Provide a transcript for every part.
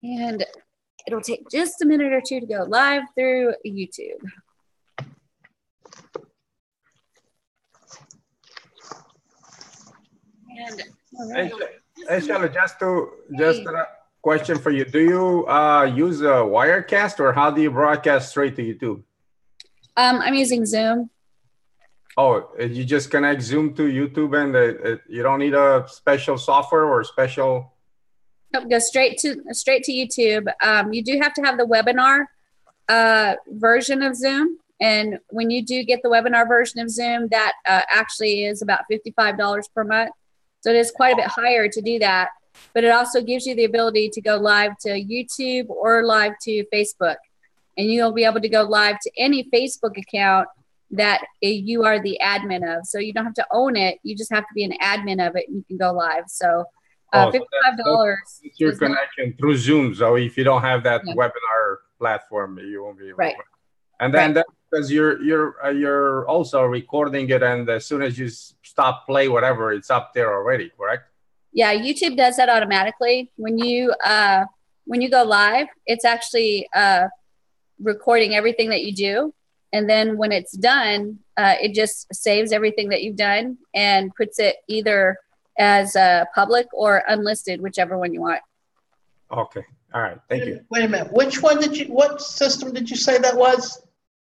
And it'll take just a minute or two to go live through YouTube. And right. Hey, Shelly, just a question for you. Do you use a Wirecast, or how do you broadcast straight to YouTube? I'm using Zoom. Oh, you just connect Zoom to YouTube, and you don't need a special software or special. Nope, go straight to YouTube. You do have to have the webinar version of Zoom, and when you do get the webinar version of Zoom, that actually is about $55 per month. So it is quite a bit higher to do that, but it also gives you the ability to go live to YouTube or live to Facebook, and you'll be able to go live to any Facebook account that you are the admin of. So you don't have to own it, you just have to be an admin of it, and you can go live. So $55. It's your connection through Zoom. So if you don't have that webinar platform, you won't be able to. And then because you're also recording it, and as soon as you stop play, whatever, it's up there already, correct? Yeah, YouTube does that automatically. When you go live, it's actually recording everything that you do. And then when it's done, it just saves everything that you've done and puts it either as public or unlisted, whichever one you want. Okay. All right. Thank you. Wait a minute. What system did you say that was?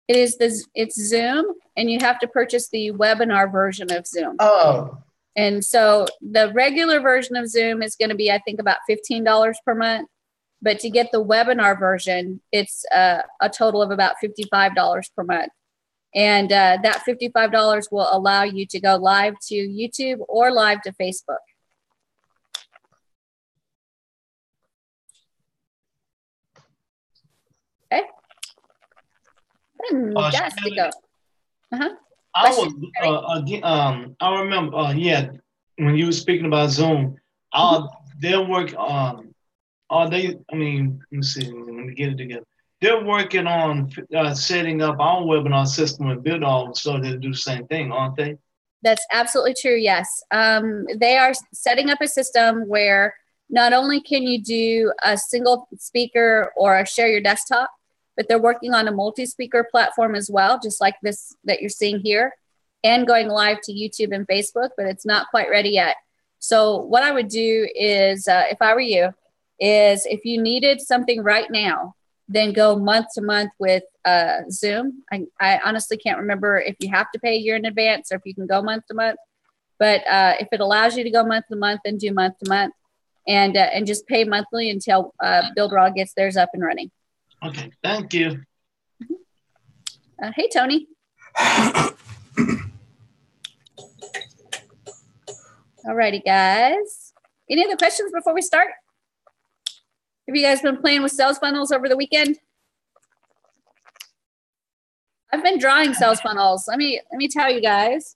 It's Zoom, and you have to purchase the webinar version of Zoom. Oh. And so the regular version of Zoom is going to be, I think, about $15 per month. But to get the webinar version, it's a total of about $55 per month. And that $55 will allow you to go live to YouTube or live to Facebook. Okay. Fantastic. I remember, when you were speaking about Zoom, they'll work on, let me see, let me get it together. They're working on setting up our webinar system with Builderall, so they do the same thing, aren't they? That's absolutely true, yes. They are setting up a system where not only can you do a single speaker or share your desktop, but they're working on a multi-speaker platform as well, just like this that you're seeing here, and going live to YouTube and Facebook, but it's not quite ready yet. So what I would do is, if I were you, is if you needed something right now, then go month to month with Zoom. I honestly can't remember if you have to pay a year in advance or if you can go month to month, but if it allows you to go month to month, then do month to month, and just pay monthly until Builderall gets theirs up and running. Okay, thank you. Hey, Tony. Alrighty, guys. Any other questions before we start? Have you guys been playing with sales funnels over the weekend? I've been drawing sales funnels. Let me tell you guys.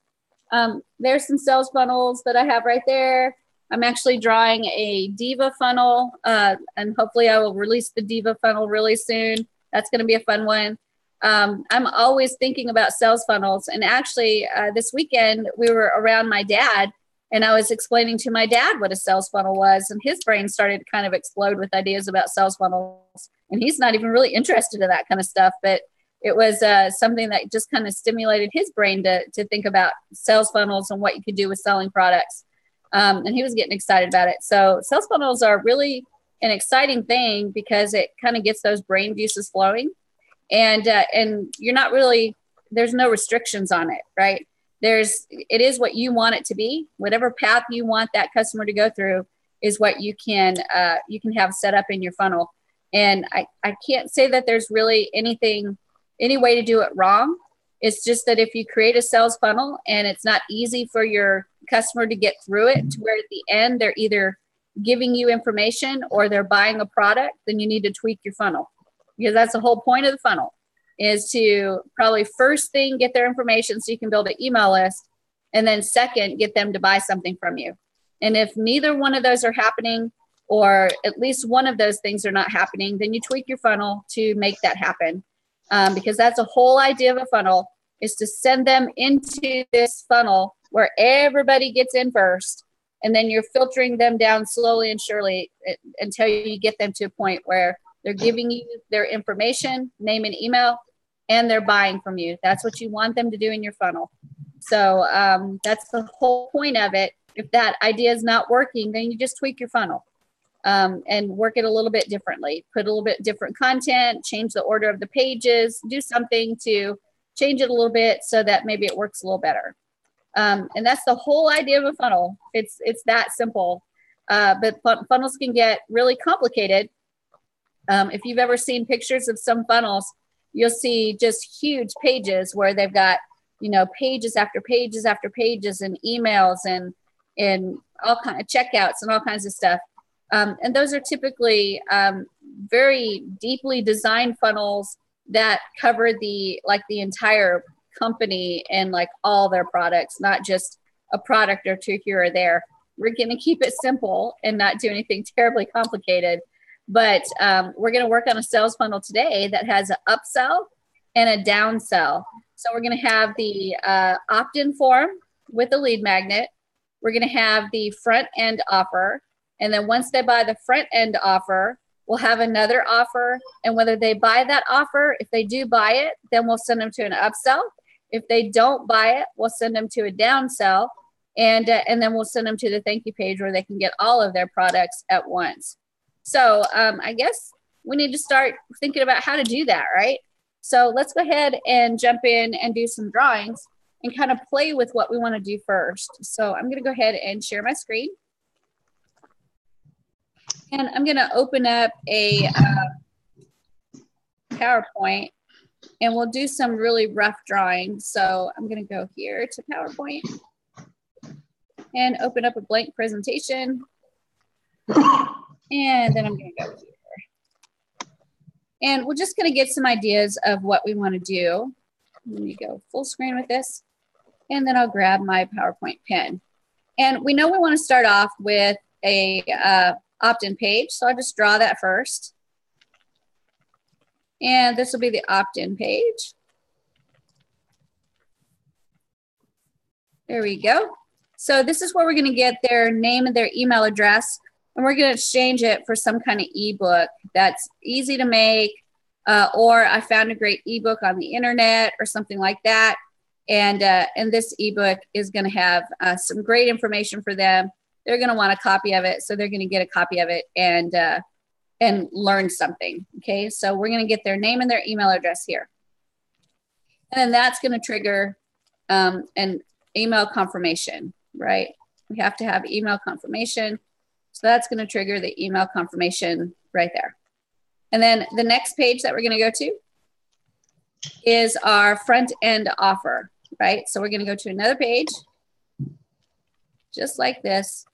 There's some sales funnels that I have right there. I'm actually drawing a Diva funnel, and hopefully I will release the Diva funnel really soon. That's going to be a fun one. I'm always thinking about sales funnels. And actually, this weekend, we were around my dad, and I was explaining to my dad what a sales funnel was, and his brain started to kind of explode with ideas about sales funnels. And he's not even really interested in that kind of stuff, but it was something that just kind of stimulated his brain to think about sales funnels and what you could do with selling products. And he was getting excited about it. So sales funnels are really an exciting thing because it kind of gets those brain juices flowing, and you're not really, there's no restrictions on it, right? It is what you want it to be. Whatever path you want that customer to go through is what you can have set up in your funnel. And I can't say that there's really any way to do it wrong. It's just that if you create a sales funnel and it's not easy for your customer to get through it to where at the end they're either giving you information or they're buying a product, then you need to tweak your funnel, because that's the whole point of the funnel, is to probably first thing get their information so you can build an email list, and then second, get them to buy something from you. And if neither one of those are happening, or at least one of those things are not happening, then you tweak your funnel to make that happen. Because that's the whole idea of a funnel, is to send them into this funnel where everybody gets in first. And then you're filtering them down slowly and surely until you get them to a point where they're giving you their information, name and email, and they're buying from you. That's what you want them to do in your funnel. So that's the whole point of it. If that idea is not working, then you just tweak your funnel and work it a little bit differently. Put a little bit different content, change the order of the pages, do something to change it a little bit so that maybe it works a little better. And that's the whole idea of a funnel. It's that simple. But funnels can get really complicated. If you've ever seen pictures of some funnels, you'll see just huge pages where they've got, you know, pages after pages after pages and emails and all kinds of checkouts and all kinds of stuff. And those are typically very deeply designed funnels that cover the entire company and like all their products, not just a product or two here or there. We're going to keep it simple and not do anything terribly complicated. But we're going to work on a sales funnel today that has an upsell and a downsell. So we're going to have the opt-in form with a lead magnet. We're going to have the front end offer. And then once they buy the front end offer, we'll have another offer. And whether they buy that offer, if they do buy it, then we'll send them to an upsell. If they don't buy it, we'll send them to a downsell. And then we'll send them to the thank you page where they can get all of their products at once. So I guess we need to start thinking about how to do that, right? So let's go ahead and jump in and do some drawings and kind of play with what we want to do first. So I'm going to go ahead and share my screen. And I'm going to open up a PowerPoint and we'll do some really rough drawings. So I'm going to go here to PowerPoint and open up a blank presentation. And then I'm going to go here. And we're just going to get some ideas of what we want to do. Let me go full screen with this. And then I'll grab my PowerPoint pen. And we know we want to start off with a opt-in page. So I'll just draw that first. And this will be the opt-in page. There we go. So this is where we're going to get their name and their email address. And we're going to exchange it for some kind of ebook that's easy to make, or I found a great ebook on the internet or something like that. And this ebook is going to have some great information for them. They're going to want a copy of it, so they're going to get a copy of it and learn something. Okay, so we're going to get their name and their email address here, and then that's going to trigger an email confirmation, right? We have to have email confirmation. So that's going to trigger the email confirmation right there. And then the next page that we're going to go to is our front end offer, right? So we're going to go to another page, just like this.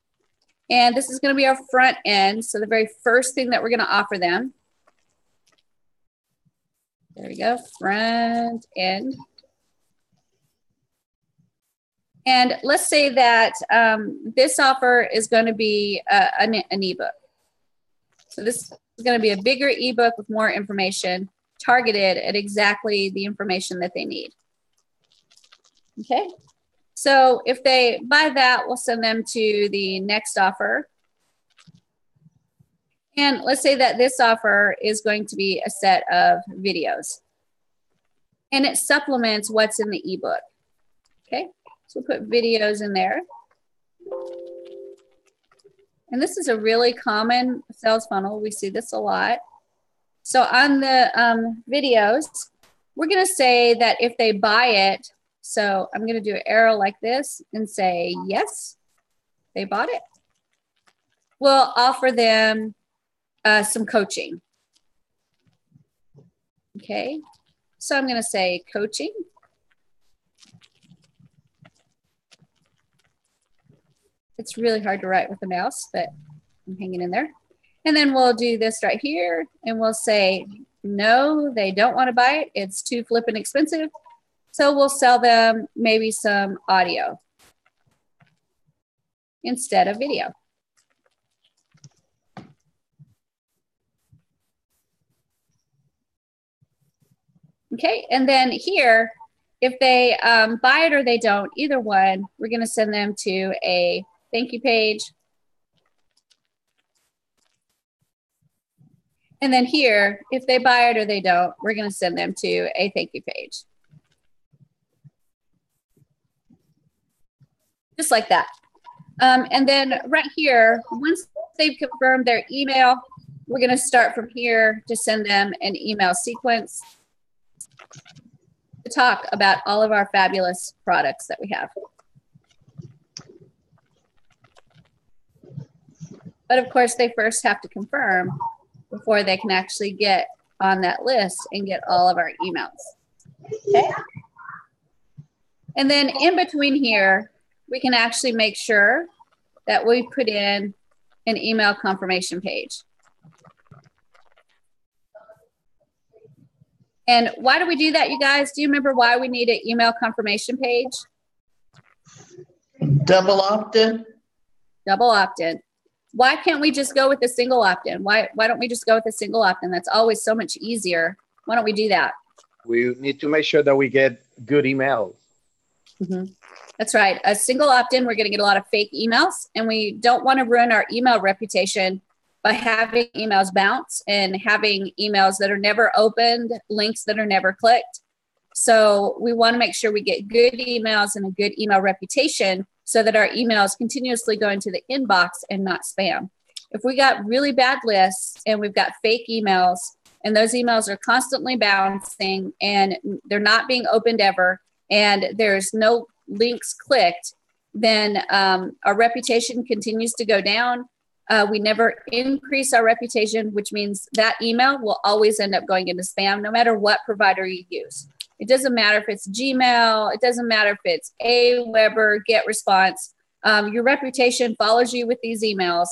And this is going to be our front end. So the very first thing that we're going to offer them. There we go, front end. And let's say that this offer is going to be an ebook. So this is going to be a bigger ebook with more information targeted at exactly the information that they need. Okay, so if they buy that, we'll send them to the next offer. And let's say that this offer is going to be a set of videos. And it supplements what's in the ebook. Okay. So we'll put videos in there. And this is a really common sales funnel. We see this a lot. So on the videos, we're going to say that if they buy it, so I'm going to do an arrow like this and say, yes, they bought it. We'll offer them some coaching. Okay. So I'm going to say coaching. It's really hard to write with the mouse, but I'm hanging in there. And then we'll do this right here and we'll say, no, they don't want to buy it. It's too flippin' expensive. So we'll sell them maybe some audio instead of video. Okay, and then here, if they buy it or they don't, either one, we're going to send them to a thank you page. And then here, if they buy it or they don't, we're going to send them to a thank you page. Just like that. And then right here, once they've confirmed their email, we're going to start from here to send them an email sequence to talk about all of our fabulous products that we have. But of course, they first have to confirm before they can actually get on that list and get all of our emails. Okay. And then in between here, we can actually make sure that we put in an email confirmation page. And why do we do that, you guys? Do you remember why we need an email confirmation page? Double opt-in. Double opt-in. Why can't we just go with a single opt-in? Why don't we just go with a single opt-in? That's always so much easier. Why don't we do that? We need to make sure that we get good emails. Mm-hmm. That's right. A single opt-in, we're going to get a lot of fake emails, and we don't want to ruin our email reputation by having emails bounce and having emails that are never opened, links that are never clicked. So we want to make sure we get good emails and a good email reputation so that our emails continuously go into the inbox and not spam. If we got really bad lists and we've got fake emails and those emails are constantly bouncing and they're not being opened ever and there's no links clicked, then our reputation continues to go down. We never increase our reputation, which means that email will always end up going into spam no matter what provider you use. It doesn't matter if it's Gmail. It doesn't matter if it's Aweber, GetResponse. Your reputation follows you with these emails.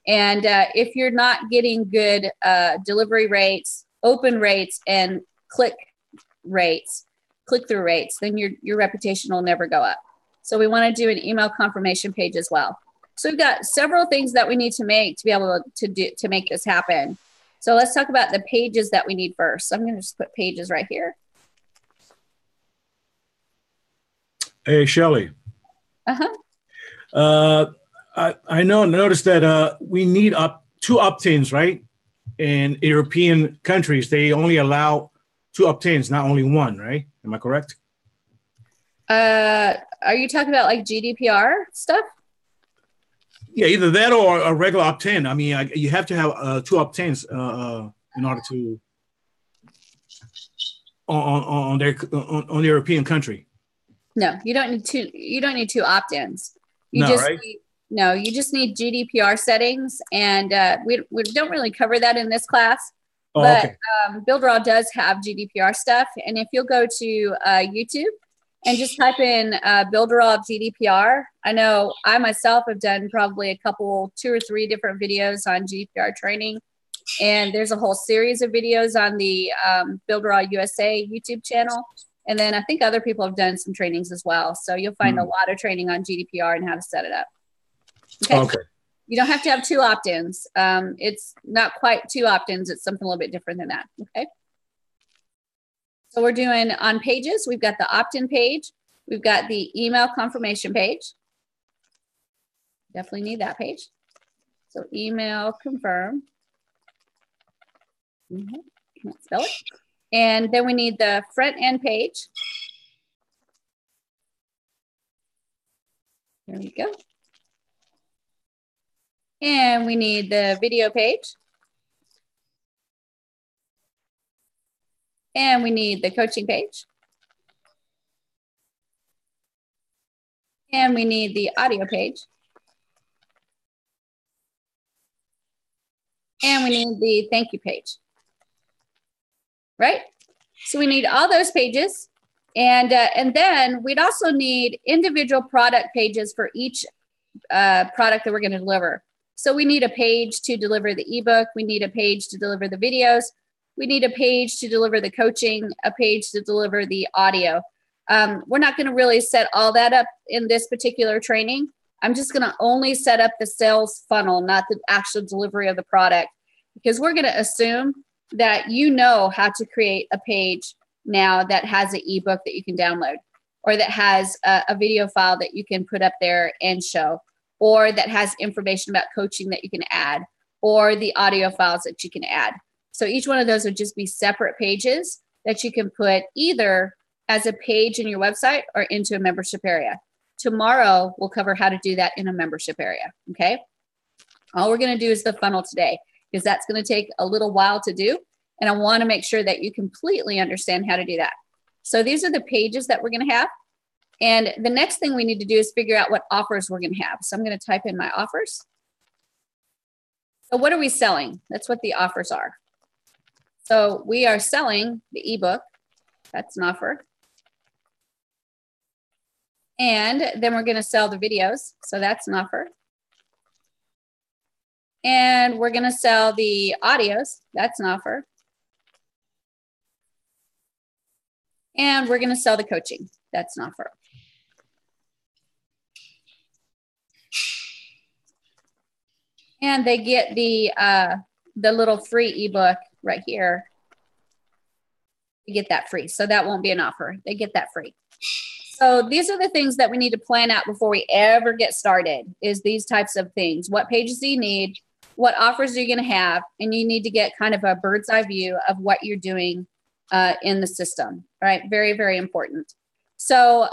And if you're not getting good delivery rates, open rates, and click-through rates, then your reputation will never go up. So we want to do an email confirmation page as well. So we've got several things that we need to make to be able to make this happen. So let's talk about the pages that we need first. So I'm going to just put pages right here. Hey, Shelley. Uh-huh. I noticed that we need two opt-ins, right? In European countries, they only allow 2 opt-ins, not only 1, right? Am I correct? Are you talking about like GDPR stuff? Yeah, either that or a regular opt-in. I mean, you have to have 2 opt-ins in order to on the European country. No, you don't need 2. You don't need 2 opt-ins. You just need GDPR settings, and we don't really cover that in this class. Oh, but okay. Builderall does have GDPR stuff, and if you'll go to YouTube and just type in Builderall GDPR, I know I myself have done probably 2 or 3 different videos on GDPR training, and there's a whole series of videos on the Builderall USA YouTube channel. And then I think other people have done some trainings as well. So you'll find a lot of training on GDPR and how to set it up. Okay. You don't have to have 2 opt-ins. It's not quite 2 opt-ins. It's something a little bit different than that. Okay. So we're doing on pages. We've got the opt-in page. We've got the email confirmation page. Definitely need that page. So email confirm. Can't spell it. And then we need the front end page. There we go. And we need the video page. And we need the coaching page. And we need the audio page. And we need the thank you page. Right? So we need all those pages. And then we'd also need individual product pages for each product that we're going to deliver. So we need a page to deliver the ebook. We need a page to deliver the videos. We need a page to deliver the coaching, a page to deliver the audio. We're not going to really set all that up in this particular training. I'm just going to only set up the sales funnel, not the actual delivery of the product, because we're going to assume that you know how to create a page now that has an ebook that you can download, or that has a video file that you can put up there and show, or that has information about coaching that you can add, or the audio files that you can add. So each one of those would just be separate pages that you can put either as a page in your website or into a membership area. Tomorrow, we'll cover how to do that in a membership area, okay? All we're gonna do is the funnel today, because that's gonna take a little while to do, and I wanna make sure that you completely understand how to do that. So these are the pages that we're gonna have, and the next thing we need to do is figure out what offers we're gonna have. So I'm gonna type in my offers. So what are we selling? That's what the offers are. So we are selling the ebook. That's an offer. And then we're going to sell the videos. So that's an offer. And we're going to sell the audios. That's an offer. And we're going to sell the coaching. That's an offer. And they get the little free ebook right here. You get that free. So that won't be an offer. They get that free. So these are the things that we need to plan out before we ever get started, is these types of things. What pages do you need? What offers are you going to have? And you need to get kind of a bird's eye view of what you're doing in the system, right? Very, very important. So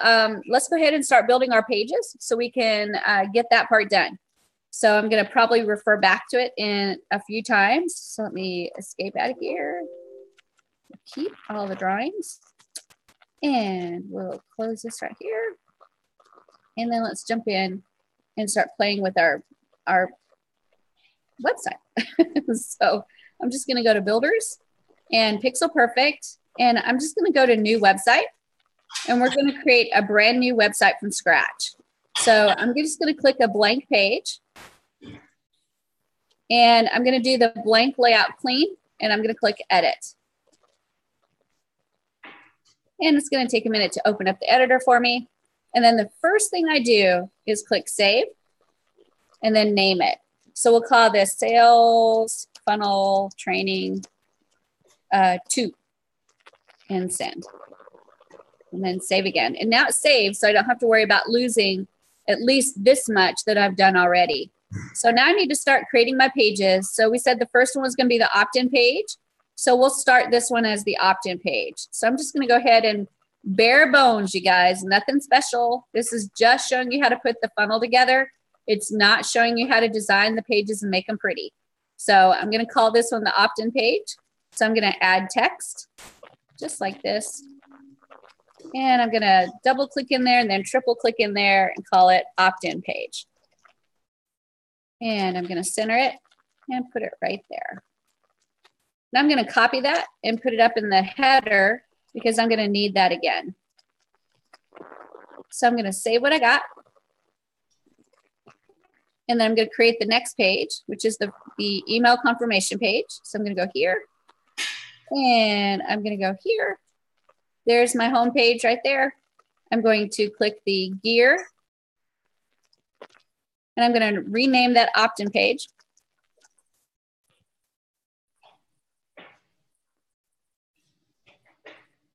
let's go ahead and start building our pages so we can get that part done. So I'm going to probably refer back to it in a few times. So let me escape out of here. Keep all the drawings. And we'll close this right here. And then let's jump in and start playing with our website. So I'm just going to go to Builders and Pixel Perfect. And I'm just going to go to New Website. And we're going to create a brand new website from scratch. So I'm just going to click a blank page. And I'm going to do the blank layout clean. And I'm going to click Edit. And it's going to take a minute to open up the editor for me. And then the first thing I do is click Save and then name it. So we'll call this Sales Funnel Training 2 and send. And then save again. And now it's saved, so I don't have to worry about losing at least this much that I've done already. So now I need to start creating my pages. So we said the first one was going to be the opt-in page. So we'll start this one as the opt-in page. So I'm just going to go ahead and bare bones, you guys, nothing special. This is just showing you how to put the funnel together. It's not showing you how to design the pages and make them pretty. So I'm going to call this one the opt-in page. So I'm going to add text just like this. And I'm going to double click in there and then triple click in there and call it opt-in page. And I'm going to center it and put it right there. Now I'm going to copy that and put it up in the header because I'm going to need that again. So I'm going to save what I got. And then I'm going to create the next page, which is the email confirmation page. So I'm going to go here. And I'm going to go here. There's my home page right there. I'm going to click the gear. And I'm going to rename that opt-in page.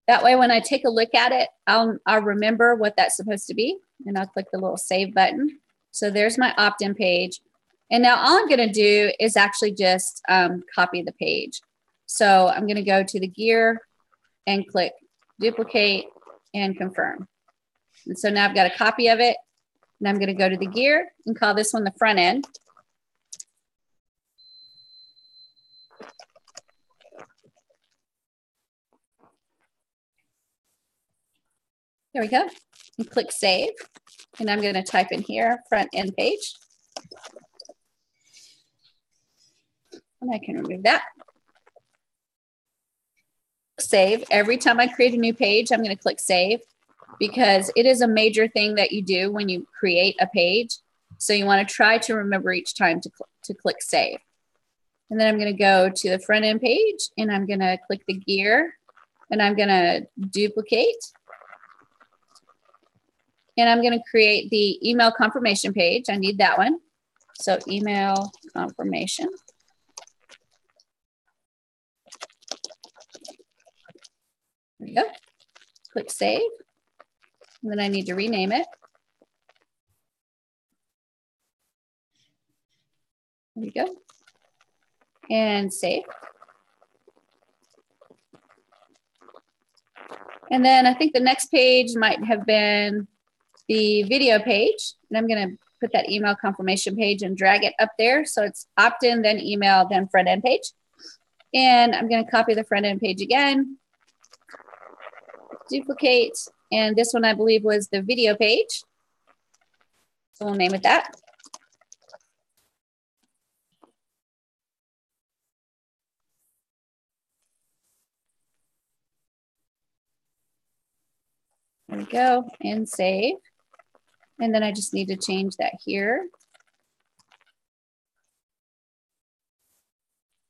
That way, when I take a look at it, I'll remember what that's supposed to be. And I'll click the little save button. So there's my opt-in page. And now all I'm going to do is actually just copy the page. So I'm going to go to the gear and click duplicate and confirm. And so now I've got a copy of it. And I'm going to go to the gear and call this one the front end. There we go. And click save. And I'm going to type in here, front end page. And I can remove that. Save. Every time I create a new page, I'm going to click save because it is a major thing that you do when you create a page. So you want to try to remember each time to click save. And then I'm going to go to the front end page and I'm going to click the gear and I'm going to duplicate. And I'm going to create the email confirmation page. I need that one. So email confirmation. There we go. Click save. And then I need to rename it. There we go. And save. And then I think the next page might have been the video page. And I'm going to put that email confirmation page and drag it up there. So it's opt-in, then email, then front end page. And I'm going to copy the front end page again, duplicate. And this one I believe was the video page. So we'll name it that. There we go, and save. And then I just need to change that here.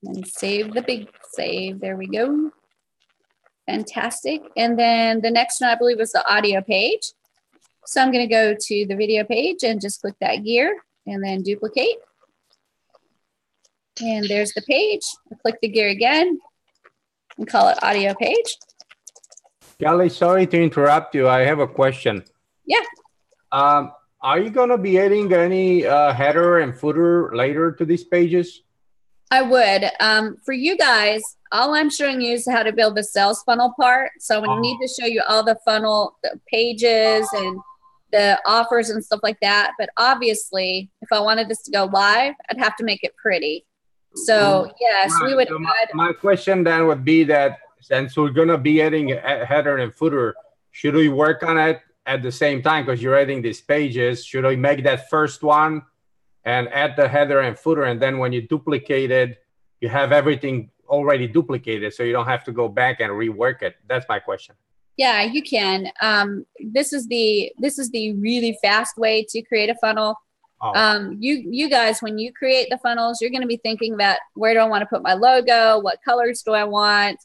And save the big save, there we go. Fantastic. And then the next one I believe was the audio page. So I'm gonna go to the video page and just click that gear and then duplicate. And there's the page. I click the gear again and call it audio page. Kelly, sorry to interrupt you. I have a question. Yeah. Are you going to be adding any header and footer later to these pages? I would. For you guys, all I'm showing you is how to build the sales funnel part. So I need to show you all the funnel the pages and the offers and stuff like that. But obviously, if I wanted this to go live, I'd have to make it pretty. So yes, we would add. My question then would be that since we're going to be adding a header and footer, should we work on it at the same time? Because you're adding these pages. Should we make that first one and add the header and footer? And then when you duplicate it, you have everything already duplicated. So you don't have to go back and rework it. That's my question. Yeah, you can. This is the really fast way to create a funnel. Oh. You guys, when you create the funnels, you're going to be thinking about where do I want to put my logo? What colors do I want?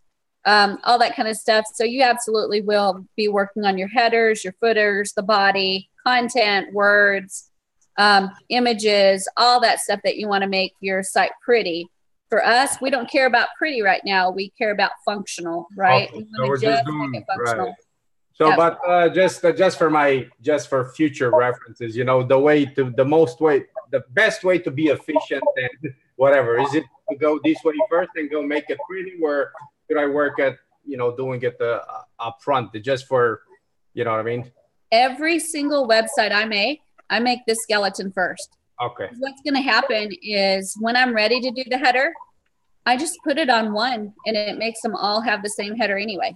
All that kind of stuff. So you absolutely will be working on your headers, your footers, the body, content, words, images, all that stuff that you want to make your site pretty. For us, we don't care about pretty right now. We care about functional, right? Okay. We want to just make it functional. Right. So, yeah. But just for future references, you know, the best way to be efficient and whatever, is it to go this way first and go make it pretty, or should I work at, you know, doing it up front just for, you know what I mean? Every single website I make this skeleton first. Okay. What's going to happen is when I'm ready to do the header, I just put it on one and it makes them all have the same header anyway.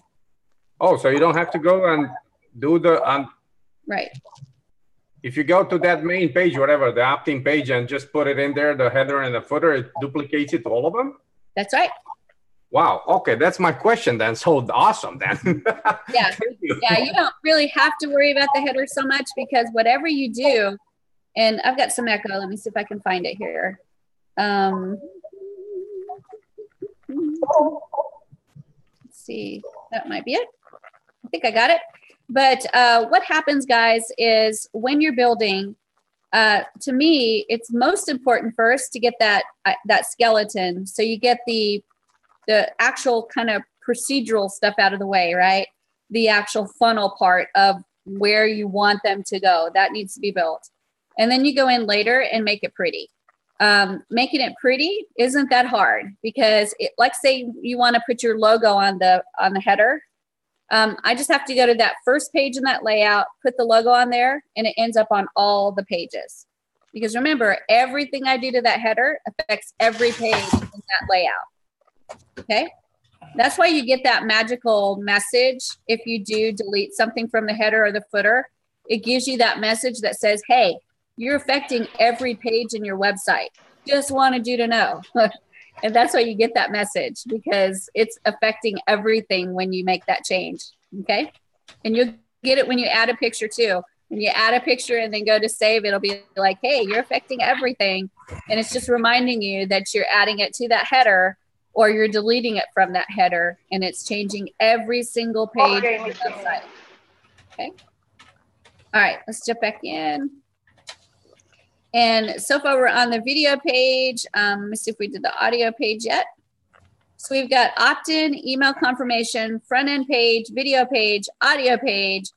Oh, so you don't have to go and do right. If you go to that main page, whatever, the opt-in page, and just put it in there, the header and the footer, it duplicates it to all of them? That's right. Wow. Okay. That's my question then. So awesome then. Yeah. Yeah. You don't really have to worry about the header so much, because whatever you do, and I've got some echo. Let me see if I can find it here. Let's see. That might be it. I think I got it. But what happens, guys, is when you're building, to me, it's most important first to get that skeleton. So you get the actual kind of procedural stuff out of the way, right? The actual funnel part of where you want them to go, that needs to be built. And then you go in later and make it pretty. Making it pretty isn't that hard, because like say you want to put your logo on the header. I just have to go to that first page in that layout, put the logo on there, and it ends up on all the pages. Because remember, everything I do to that header affects every page in that layout. Okay, that's why you get that magical message. If you do delete something from the header or the footer, it gives you that message that says, hey, you're affecting every page in your website. Just wanted you to know. And that's why you get that message, because it's affecting everything when you make that change. Okay, and you'll get it when you add a picture too. When you add a picture and then go to save, it'll be like, hey, you're affecting everything. And it's just reminding you that you're adding it to that header, or you're deleting it from that header, and it's changing every single page on the website. Okay. All right, let's jump back in. And so far we're on the video page. Let me see if we did the audio page yet. So we've got opt-in, email confirmation, front end page, video page, audio page.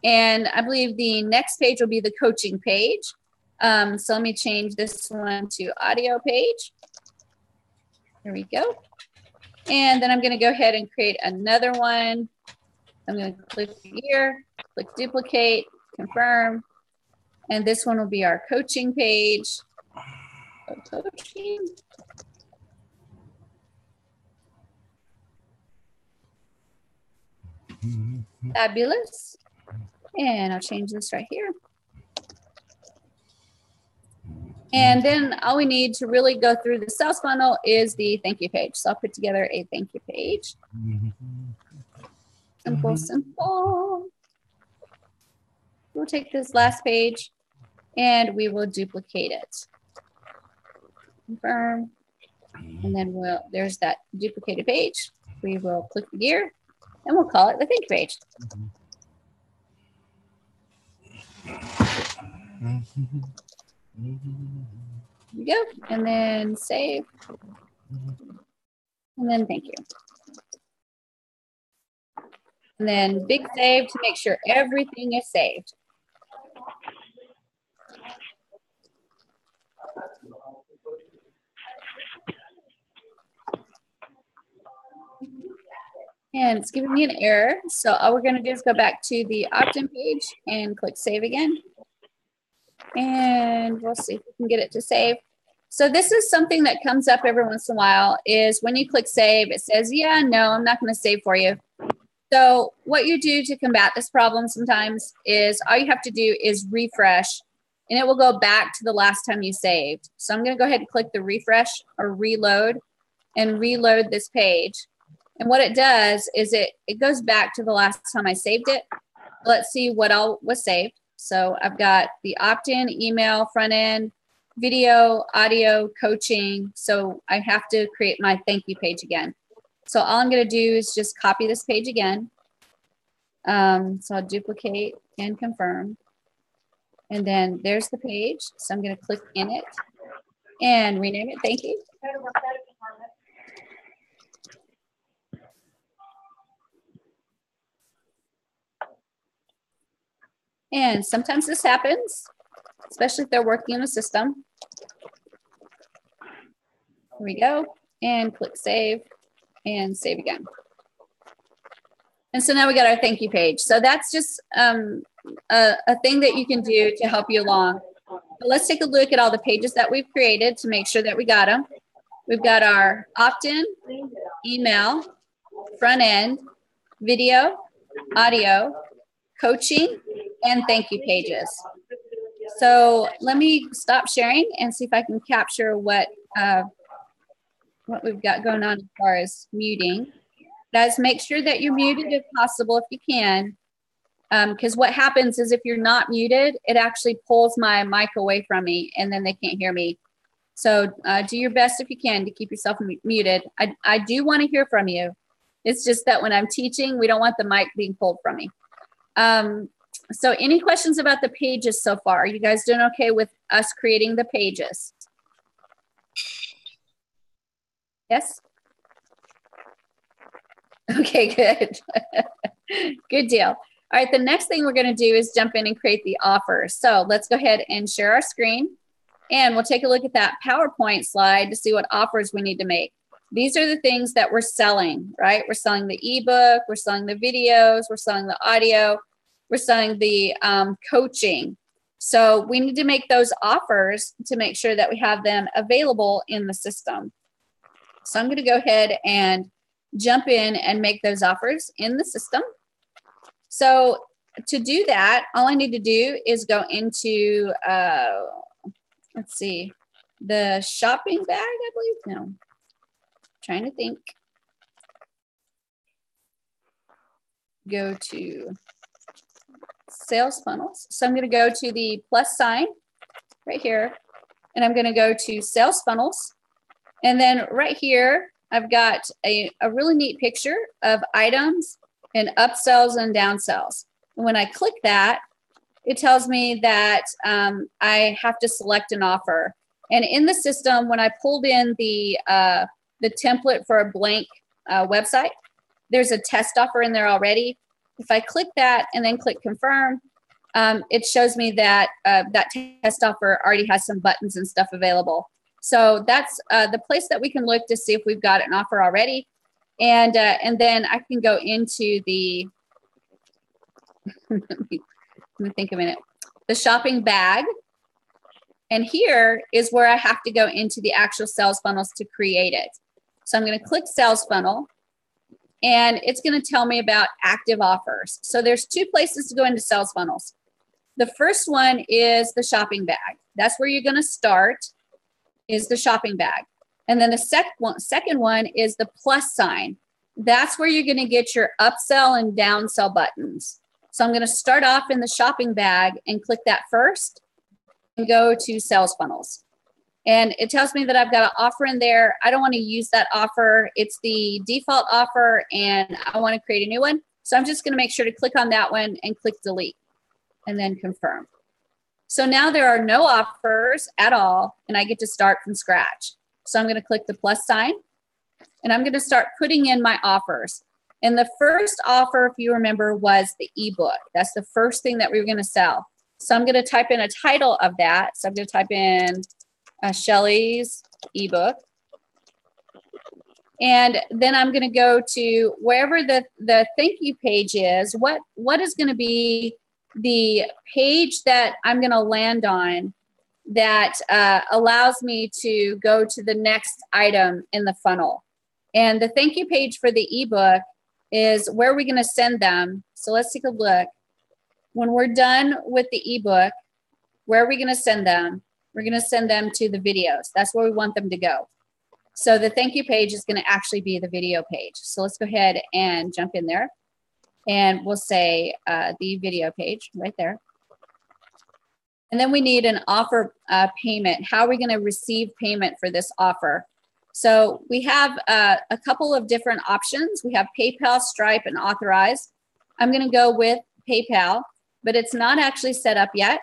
And I believe the next page will be the coaching page. So let me change this one to audio page. There we go. And then I'm going to go ahead and create another one. I'm going to click here, click duplicate, confirm. And this one will be our coaching page. Coaching. Fabulous. And I'll change this right here. And then all we need to really go through the sales funnel is the thank you page. So I'll put together a thank you page. Simple, simple. We'll take this last page and we will duplicate it. Confirm. And then there's that duplicated page. We will click the gear and we'll call it the thank you page. There we go. And then save. And then thank you. And then big save to make sure everything is saved. And it's giving me an error. So all we're going to do is go back to the opt-in page and click save again. And we'll see if we can get it to save. So this is something that comes up every once in a while is when you click save, it says, yeah, no, I'm not going to save for you. So what you do to combat this problem sometimes is all you have to do is refresh and it will go back to the last time you saved. So I'm going to go ahead and click the refresh or reload and reload this page. And what it does is it goes back to the last time I saved it. Let's see what all was saved. So I've got the opt-in, email, front end, video, audio, coaching. So I have to create my thank you page again. So all I'm going to do is just copy this page again. So I'll duplicate and confirm. And then there's the page. So I'm going to click in it and rename it. Thank you. And sometimes this happens, especially if they're working in the system. Here we go. And click save and save again. And so now we got our thank you page. So that's just a thing that you can do to help you along. But let's take a look at all the pages that we've created to make sure that we got them. We've got our opt-in, email, front end, video, audio, coaching, and thank you pages. So let me stop sharing and see if I can capture what we've got going on as far as muting. Guys, make sure that you're muted if possible, if you can, because what happens is if you're not muted, it actually pulls my mic away from me and then they can't hear me. So do your best if you can to keep yourself muted. I do want to hear from you. It's just that when I'm teaching, we don't want the mic being pulled from me. So any questions about the pages so far? Are you guys doing okay with us creating the pages? Yes? Okay, good. Good deal. All right, the next thing we're going to do is jump in and create the offers. So let's go ahead and share our screen. And we'll take a look at that PowerPoint slide to see what offers we need to make. These are the things that we're selling, right? We're selling the ebook, we're selling the videos, we're selling the audio, we're selling the coaching. So we need to make those offers to make sure that we have them available in the system. So I'm going to go ahead and jump in and make those offers in the system. So to do that, all I need to do is go into, let's see, the shopping bag, I believe. No, trying to think. Go to sales funnels. So I'm going to go to the plus sign right here, and I'm going to go to sales funnels. And then right here, I've got a really neat picture of items and upsells and downsells. And when I click that, it tells me that I have to select an offer. And in the system, when I pulled in the template for a blank website, there's a test offer in there already. If I click that and then click confirm, it shows me that that test offer already has some buttons and stuff available. So that's the place that we can look to see if we've got an offer already. And then I can go into the, let me think a minute, the shopping bag. And here is where I have to go into the actual sales funnels to create it. So I'm going to click sales funnel, and it's going to tell me about active offers. So there's two places to go into sales funnels. The first one is the shopping bag. That's where you're going to start, is the shopping bag. And then the second one is the plus sign. That's where you're going to get your upsell and downsell buttons. So I'm going to start off in the shopping bag and click that first and go to sales funnels. And it tells me that I've got an offer in there. I don't want to use that offer. It's the default offer and I want to create a new one. So I'm just going to make sure to click on that one and click delete and then confirm. So now there are no offers at all and I get to start from scratch. So I'm going to click the plus sign and I'm going to start putting in my offers. And the first offer, if you remember, was the ebook. That's the first thing that we were going to sell. So I'm going to type in a title of that. So I'm going to type in Shelly's ebook. And then I'm going to go to wherever the thank you page is. What is going to be the page that I'm going to land on that allows me to go to the next item in the funnel. And the thank you page for the ebook is where we're going to send them. So let's take a look. When we're done with the ebook, where are we going to send them? We're going to send them to the videos. That's where we want them to go. So the thank you page is going to actually be the video page. So let's go ahead and jump in there. And we'll say the video page right there. And then we need an offer payment. How are we going to receive payment for this offer? So we have a couple of different options. We have PayPal, Stripe, and Authorize. I'm going to go with PayPal, but it's not actually set up yet.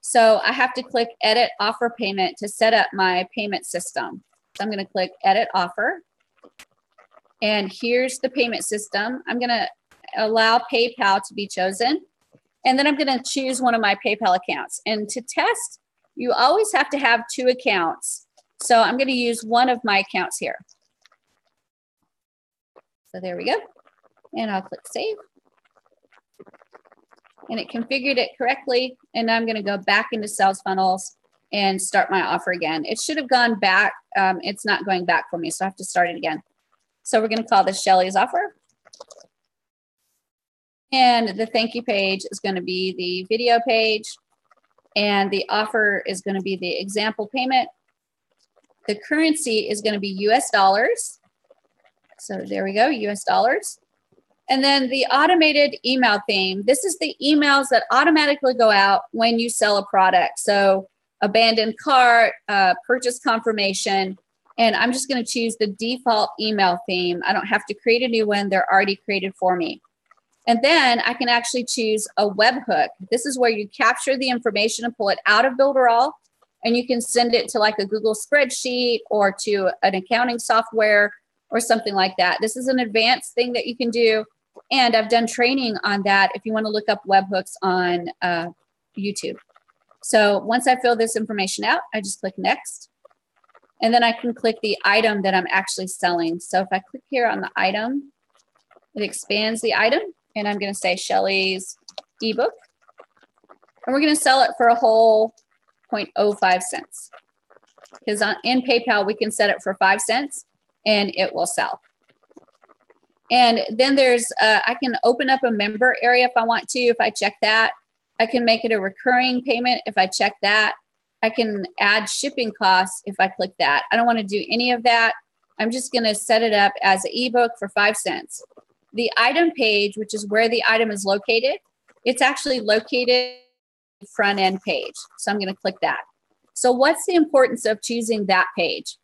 So I have to click Edit Offer Payment to set up my payment system. So I'm going to click Edit Offer. And here's the payment system. I'm going to allow PayPal to be chosen. And then I'm going to choose one of my PayPal accounts. And to test, you always have to have two accounts. So I'm going to use one of my accounts here. So there we go. And I'll click Save. And it configured it correctly. And I'm going to go back into sales funnels and start my offer again. It should have gone back. It's not going back for me, so I have to start it again. So we're going to call this Shelly's offer. And the thank you page is going to be the video page. And the offer is going to be the example payment. The currency is going to be US dollars. So there we go, US dollars. And then the automated email theme. This is the emails that automatically go out when you sell a product. So abandoned cart, purchase confirmation. And I'm just going to choose the default email theme. I don't have to create a new one. They're already created for me. And then I can actually choose a webhook. This is where you capture the information and pull it out of Builderall. And you can send it to like a Google spreadsheet or to an accounting software or something like that. This is an advanced thing that you can do. And I've done training on that if you want to look up webhooks on YouTube. So once I fill this information out, I just click next. And then I can click the item that I'm actually selling. So if I click here on the item, it expands the item. And I'm going to say Shelly's ebook. And we're going to sell it for a whole 0.05 cents. Because in PayPal, we can set it for 5 cents and it will sell. And then there's, I can open up a member area if I want to, if I check that. I can make it a recurring payment if I check that. I can add shipping costs if I click that. I don't want to do any of that. I'm just going to set it up as an ebook for 5 cents. The item page, which is where the item is located, it's actually located front end page. So I'm going to click that. So what's the importance of choosing that page?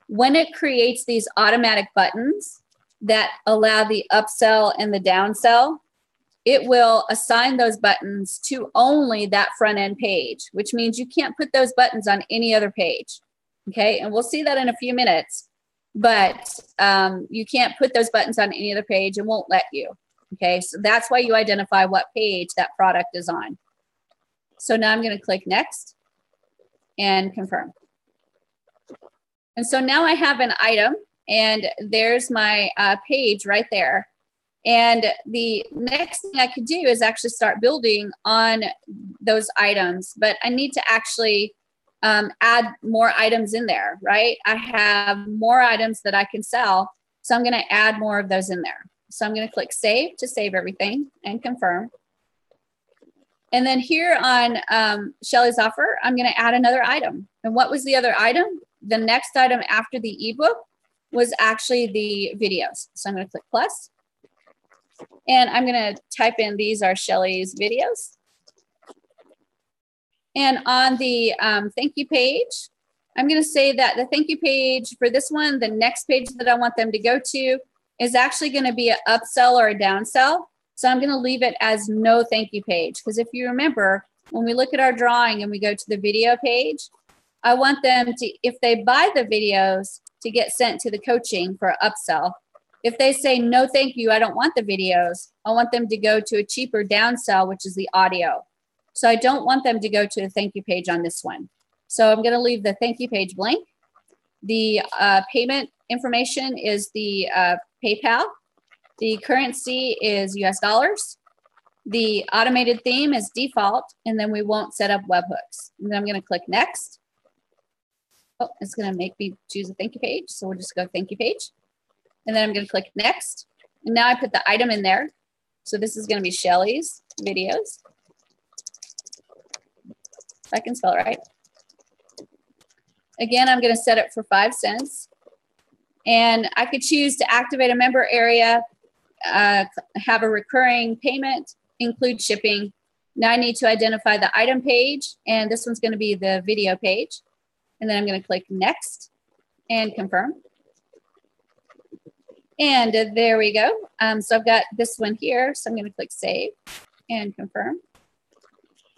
When it creates these automatic buttons that allow the upsell and the downsell, it will assign those buttons to only that front end page, which means you can't put those buttons on any other page. Okay, and we'll see that in a few minutes, but you can't put those buttons on any other page and won't let you. Okay, so that's why you identify what page that product is on. So now I'm going to click next and confirm. And so now I have an item, and there's my page right there. And the next thing I could do is actually start building on those items, but I need to actually add more items in there, right? I have more items that I can sell, so I'm going to add more of those in there. So I'm going to click save to save everything and confirm. And then here on Shelly's offer, I'm going to add another item. And what was the other item? The next item after the ebook was actually the videos. So I'm going to click plus. And I'm going to type in, these are Shelly's videos. And on the thank you page, I'm going to say that the thank you page for this one, the next page that I want them to go to is actually going to be an upsell or a downsell. So I'm going to leave it as no thank you page. Because if you remember, when we look at our drawing and we go to the video page, I want them to, if they buy the videos, to get sent to the coaching for upsell. If they say, no, thank you, I don't want the videos, I want them to go to a cheaper downsell, which is the audio. So I don't want them to go to a thank you page on this one. So I'm going to leave the thank you page blank. The payment information is the PayPal. The currency is US dollars. The automated theme is default, and then we won't set up webhooks. And then I'm going to click next. Oh, it's going to make me choose a thank you page. So we'll just go thank you page. And then I'm going to click next. And now I put the item in there. So this is going to be Shelly's videos. If I can spell it right. Again, I'm going to set it for 5 cents. And I could choose to activate a member area, have a recurring payment, include shipping. Now I need to identify the item page, and this one's going to be the video page. And then I'm going to click next and confirm. And there we go. So I've got this one here. So I'm going to click save and confirm.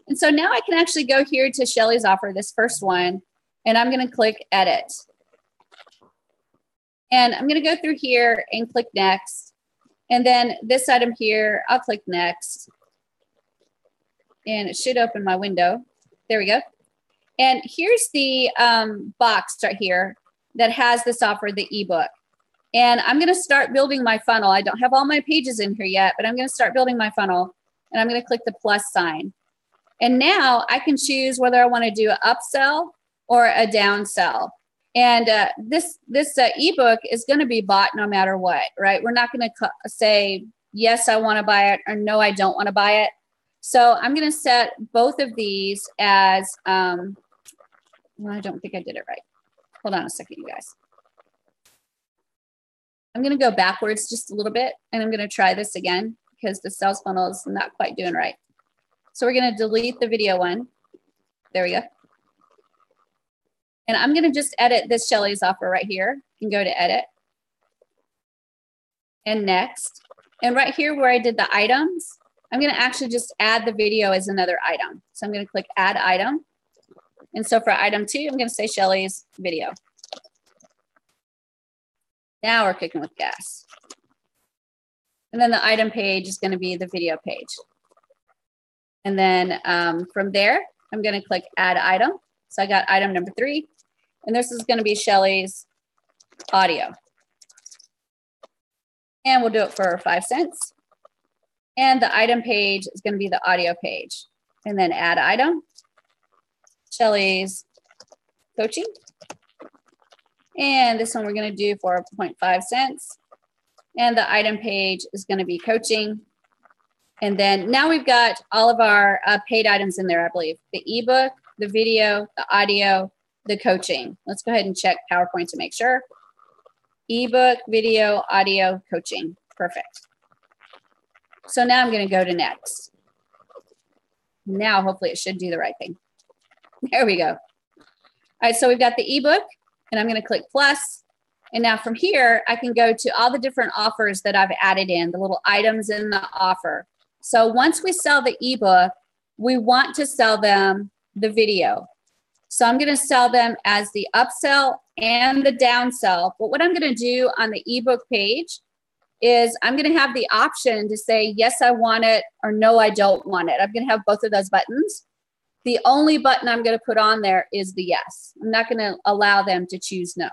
And so now I can actually go here to Shelly's offer, this first one, and I'm going to click edit. And I'm going to go through here and click next. And then this item here, I'll click next. And it should open my window. There we go. And here's the box right here that has this offer, the ebook. And I'm going to start building my funnel. I don't have all my pages in here yet, but I'm going to start building my funnel. And I'm going to click the plus sign. And now I can choose whether I want to do an upsell or a downsell. And this ebook is going to be bought no matter what, right? We're not going to say, yes, I want to buy it, or no, I don't want to buy it. So I'm going to set both of these as, well, I don't think I did it right. Hold on a second, you guys. I'm going to go backwards just a little bit, and I'm going to try this again because the sales funnel is not quite doing right. So we're going to delete the video one. There we go. And I'm going to just edit this Shelly's offer right here and go to edit. And next. And right here where I did the items, I'm going to actually just add the video as another item. So I'm going to click add item. And so for item 2, I'm going to say Shelly's video. Now we're kicking with gas. And then the item page is going to be the video page. And then from there, I'm going to click add item. So I got item number 3. And this is going to be Shelly's audio. And we'll do it for 5 cents. And the item page is going to be the audio page. And then add item, Shelly's coaching. And this one we're going to do for 0.5 cents. And the item page is going to be coaching. And then now we've got all of our paid items in there, I believe. The ebook, the video, the audio, the coaching. Let's go ahead and check PowerPoint to make sure. Ebook, video, audio, coaching. Perfect. So now I'm going to go to next. Now hopefully it should do the right thing. There we go. All right, so we've got the ebook, and I'm going to click plus. And now from here, I can go to all the different offers that I've added in, the little items in the offer. So once we sell the ebook, we want to sell them the video. So I'm going to sell them as the upsell and the downsell. But what I'm going to do on the ebook page is I'm going to have the option to say, yes, I want it, or no, I don't want it. I'm going to have both of those buttons. The only button I'm going to put on there is the yes. I'm not going to allow them to choose no.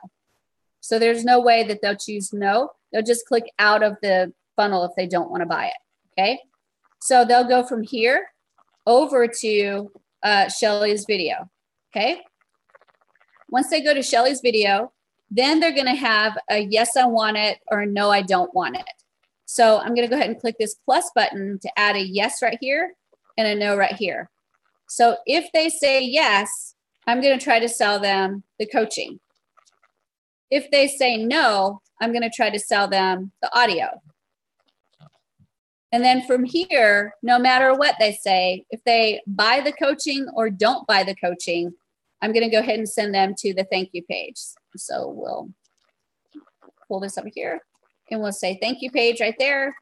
So there's no way that they'll choose no. They'll just click out of the funnel if they don't want to buy it. Okay. So they'll go from here over to Shelly's video. Okay. Once they go to Shelly's video, then they're going to have a yes, I want it, or a no, I don't want it. So I'm going to go ahead and click this plus button to add a yes right here and a no right here. So if they say yes, I'm going to try to sell them the coaching. If they say no, I'm going to try to sell them the audio. And then from here, no matter what they say, if they buy the coaching or don't buy the coaching, I'm going to go ahead and send them to the thank you page. So we'll pull this over here and we'll say thank you page right there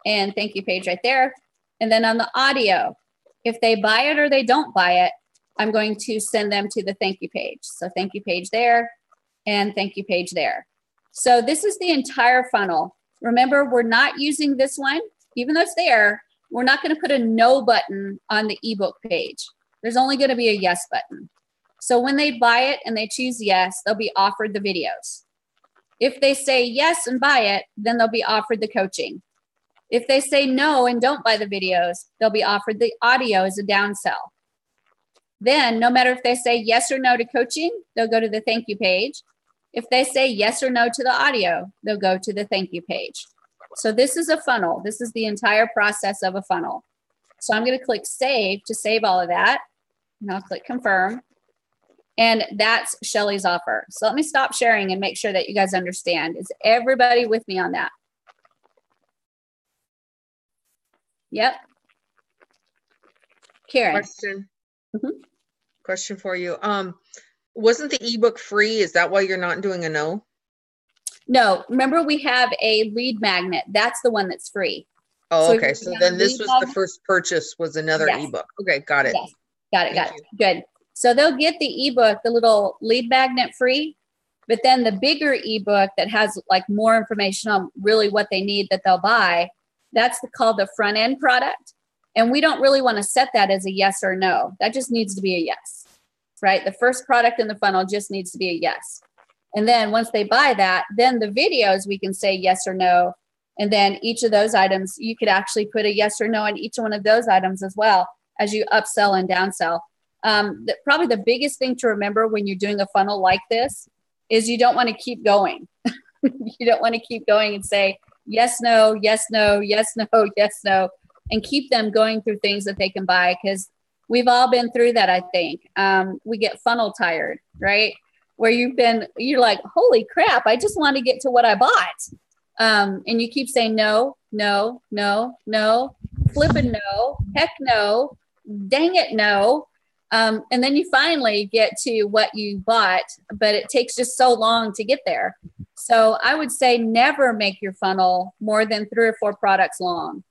and thank you page right there. And then on the audio, if they buy it or they don't buy it, I'm going to send them to the thank you page. So thank you page there and thank you page there. So this is the entire funnel. Remember, we're not using this one, even though it's there, we're not going to put a no button on the ebook page. There's only going to be a yes button. So when they buy it and they choose yes, they'll be offered the videos. If they say yes and buy it, then they'll be offered the coaching. If they say no and don't buy the videos, they'll be offered the audio as a downsell. Then no matter if they say yes or no to coaching, they'll go to the thank you page. If they say yes or no to the audio, they'll go to the thank you page. So this is a funnel. This is the entire process of a funnel. So I'm going to click save to save all of that. And I'll click confirm. And that's Shelly's offer. So let me stop sharing and make sure that you guys understand. Is everybody with me on that? Yep. Karen. Question. Question for you. Wasn't the ebook free? Is that why you're not doing a no? No, remember we have a lead magnet. That's the one that's free. Oh, So okay. So then this was the first purchase was another ebook. Okay, got it. Yes. Got it. Good. So they'll get the ebook, the little lead magnet free, but then the bigger ebook that has like more information on really what they need that they'll buy, that's called the front end product. And we don't really want to set that as a yes or no. That just needs to be a yes, right? The first product in the funnel just needs to be a yes. And then once they buy that, then the videos, we can say yes or no. And then each of those items, you could actually put a yes or no on each one of those items as well as you upsell and downsell. Probably the biggest thing to remember when you're doing a funnel like this is you don't want to keep going. You don't want to keep going and say, yes, no, yes, no, yes, no, yes, no, and keep them going through things that they can buy, because we've all been through that, I think. We get funnel tired, right? Where you're like, holy crap, I just want to get to what I bought. And you keep saying no, no, no, no, flipping no, heck no, dang it, no. And then you finally get to what you bought, but it takes just so long to get there. So I would say never make your funnel more than 3 or 4 products long.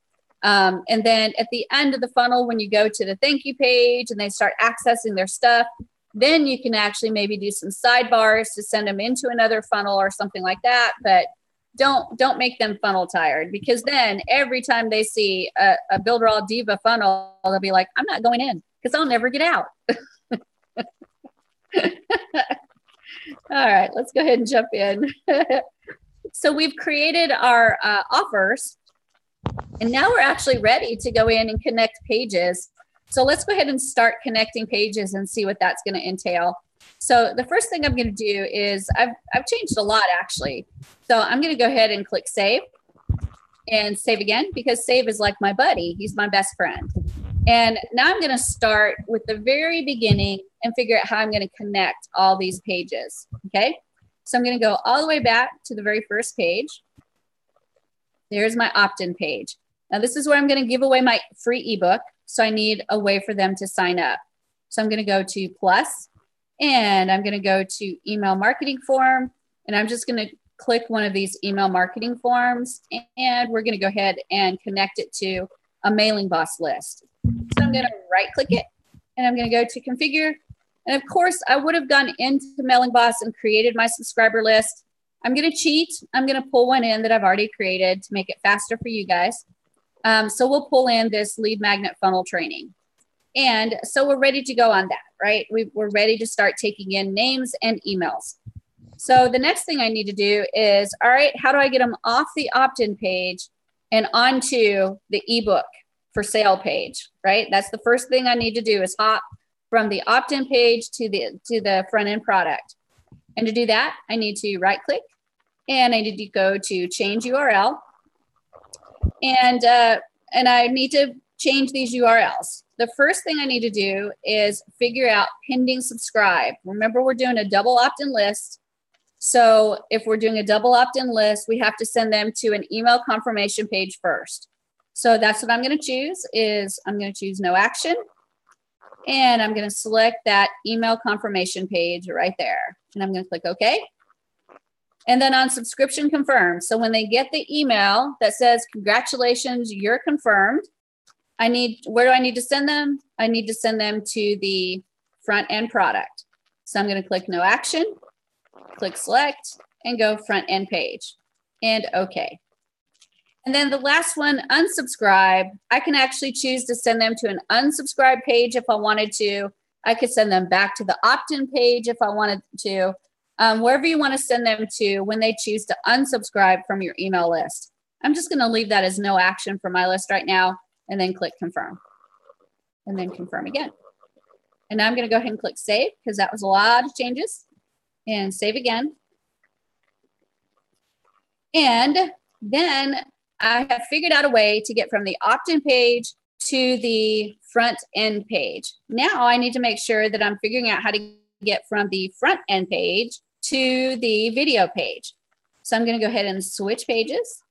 And then at the end of the funnel, when you go to the thank you page and they start accessing their stuff, then you can actually maybe do some sidebars to send them into another funnel or something like that. But don't make them funnel tired, because then every time they see a Builderall Diva funnel, they'll be like, I'm not going in because I'll never get out. All right, let's go ahead and jump in. So we've created our offers, and now we're actually ready to go in and connect pages. So let's go ahead and start connecting pages and see what that's going to entail. So the first thing I'm going to do is I've changed a lot, actually. So I'm going to go ahead and click save and save again, because save is like my buddy. He's my best friend. And now I'm going to start with the very beginning and figure out how I'm going to connect all these pages. Okay. So I'm going to go all the way back to the very first page. There's my opt-in page. Now this is where I'm going to give away my free ebook. So I need a way for them to sign up. So I'm going to go to plus, and I'm going to go to email marketing form. And I'm just going to click one of these email marketing forms, and we're going to go ahead and connect it to a mailing boss list. So I'm going to right click it, and I'm going to go to configure. And of course, I would have gone into Mailing Boss and created my subscriber list. I'm going to cheat. I'm going to pull one in that I've already created to make it faster for you guys. So we'll pull in this lead magnet funnel training. And so we're ready to go on that, right? We're ready to start taking in names and emails. So the next thing I need to do is, all right, how do I get them off the opt-in page and onto the ebook for sale page, right? That's the first thing I need to do is hop from the opt-in page to the front end product. And to do that, I need to right click and I need to go to change URL. And I need to change these URLs. The first thing I need to do is figure out pending subscribe. Remember, we're doing a double opt-in list. So if we're doing a double opt-in list, we have to send them to an email confirmation page first. So that's what I'm going to choose is I'm going to choose no action. And I'm going to select that email confirmation page right there. And I'm going to click OK. And then on subscription confirmed. So when they get the email that says, congratulations, you're confirmed, where do I need to send them? I need to send them to the front end product. So I'm going to click no action, click select, and go front end page and OK. And then the last one, unsubscribe. I can actually choose to send them to an unsubscribe page if I wanted to. I could send them back to the opt-in page if I wanted to. Wherever you want to send them to when they choose to unsubscribe from your email list. I'm just going to leave that as no action for my list right now and then click confirm and then confirm again. And now I'm going to go ahead and click save because that was a lot of changes and save again. And then I have figured out a way to get from the opt-in page to the front end page. Now I need to make sure that I'm figuring out how to get from the front end page to the video page. So I'm going to go ahead and switch pages.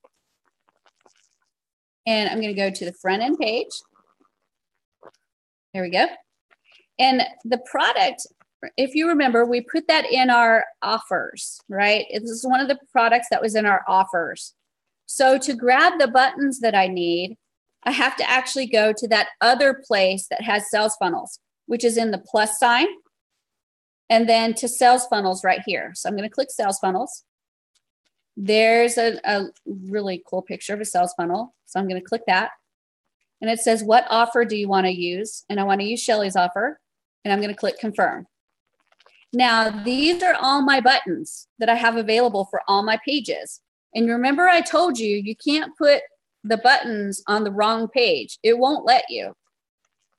And I'm going to go to the front end page. There we go. And the product, if you remember, we put that in our offers, right? This is one of the products that was in our offers. So to grab the buttons that I need, I have to actually go to that other place that has sales funnels, which is in the plus sign. And then to sales funnels right here. So I'm going to click sales funnels. There's a really cool picture of a sales funnel. So I'm going to click that. And it says, what offer do you want to use? And I want to use Shelly's offer. And I'm going to click confirm. Now, these are all my buttons that I have available for all my pages. And remember, I told you, you can't put the buttons on the wrong page. It won't let you.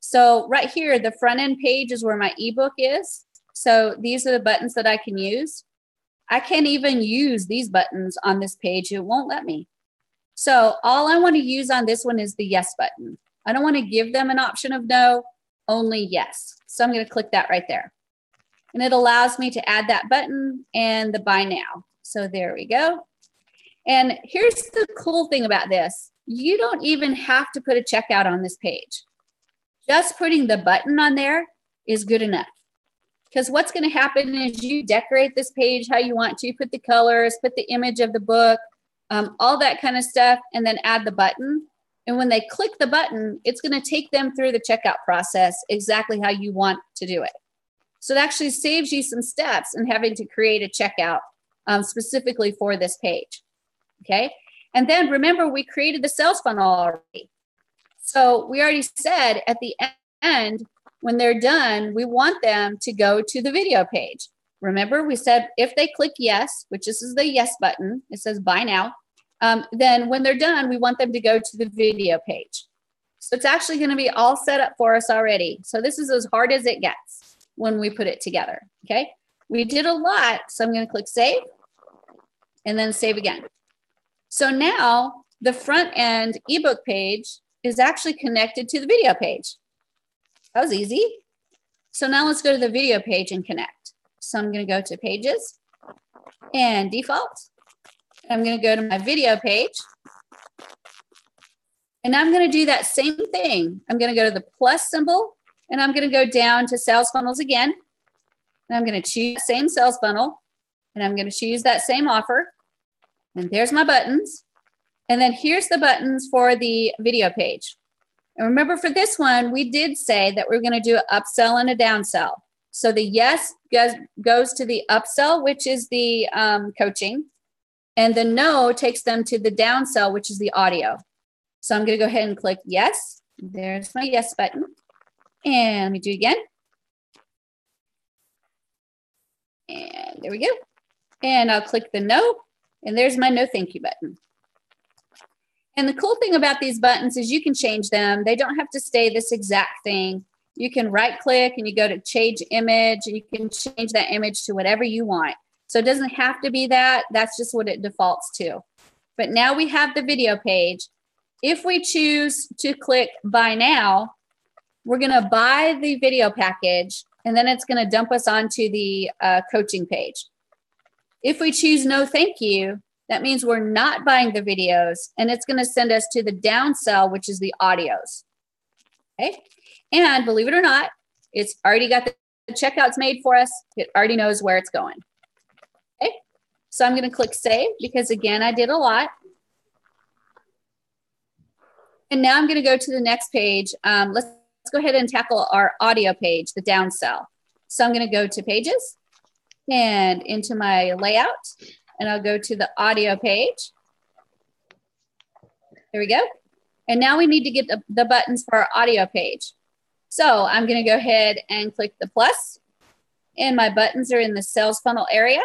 So right here, the front end page is where my ebook is. So these are the buttons that I can use. I can't even use these buttons on this page. It won't let me. So all I want to use on this one is the yes button. I don't want to give them an option of no, only yes. So I'm going to click that right there. And it allows me to add that button and the buy now. So there we go. And here's the cool thing about this. You don't even have to put a checkout on this page. Just putting the button on there is good enough. Because what's going to happen is you decorate this page how you want to, put the colors, put the image of the book, all that kind of stuff, and then add the button. And when they click the button, it's going to take them through the checkout process exactly how you want to do it. So it actually saves you some steps in having to create a checkout specifically for this page. Okay. And then remember, we created the sales funnel already. So we already said at the end, when they're done, we want them to go to the video page. Remember, we said if they click yes, which this is the yes button, it says buy now, then when they're done, we want them to go to the video page. So it's actually going to be all set up for us already. So this is as hard as it gets when we put it together, okay? We did a lot, so I'm going to click save and then save again. So now the front end ebook page is actually connected to the video page. That was easy. So now let's go to the video page and connect. So I'm going to go to pages and default. I'm going to go to my video page. And I'm going to do that same thing. I'm going to go to the plus symbol and I'm going to go down to sales funnels again. And I'm going to choose the same sales funnel and I'm going to choose that same offer. And there's my buttons. And then here's the buttons for the video page. And remember for this one, we did say that we're going to do an upsell and a downsell. So the yes goes to the upsell, which is the coaching. And the no takes them to the downsell, which is the audio. So I'm going to go ahead and click yes. There's my yes button. And let me do it again. And there we go. And I'll click the no, and there's my no thank you button. And the cool thing about these buttons is you can change them. They don't have to stay this exact thing. You can right click and you go to change image, and you can change that image to whatever you want. So it doesn't have to be that. That's just what it defaults to. But now we have the video page. If we choose to click buy now, we're going to buy the video package, and then it's going to dump us onto the coaching page. If we choose no thank you, that means we're not buying the videos, and it's going to send us to the downsell, which is the audios. Okay. And believe it or not, it's already got the checkouts made for us. It already knows where it's going. Okay. So I'm going to click save because, again, I did a lot. And now I'm going to go to the next page. Let's go ahead and tackle our audio page, the downsell. So I'm going to go to pages and into my layout, and I'll go to the audio page. There we go. And now we need to get the buttons for our audio page. So I'm going to go ahead and click the plus, and my buttons are in the sales funnel area.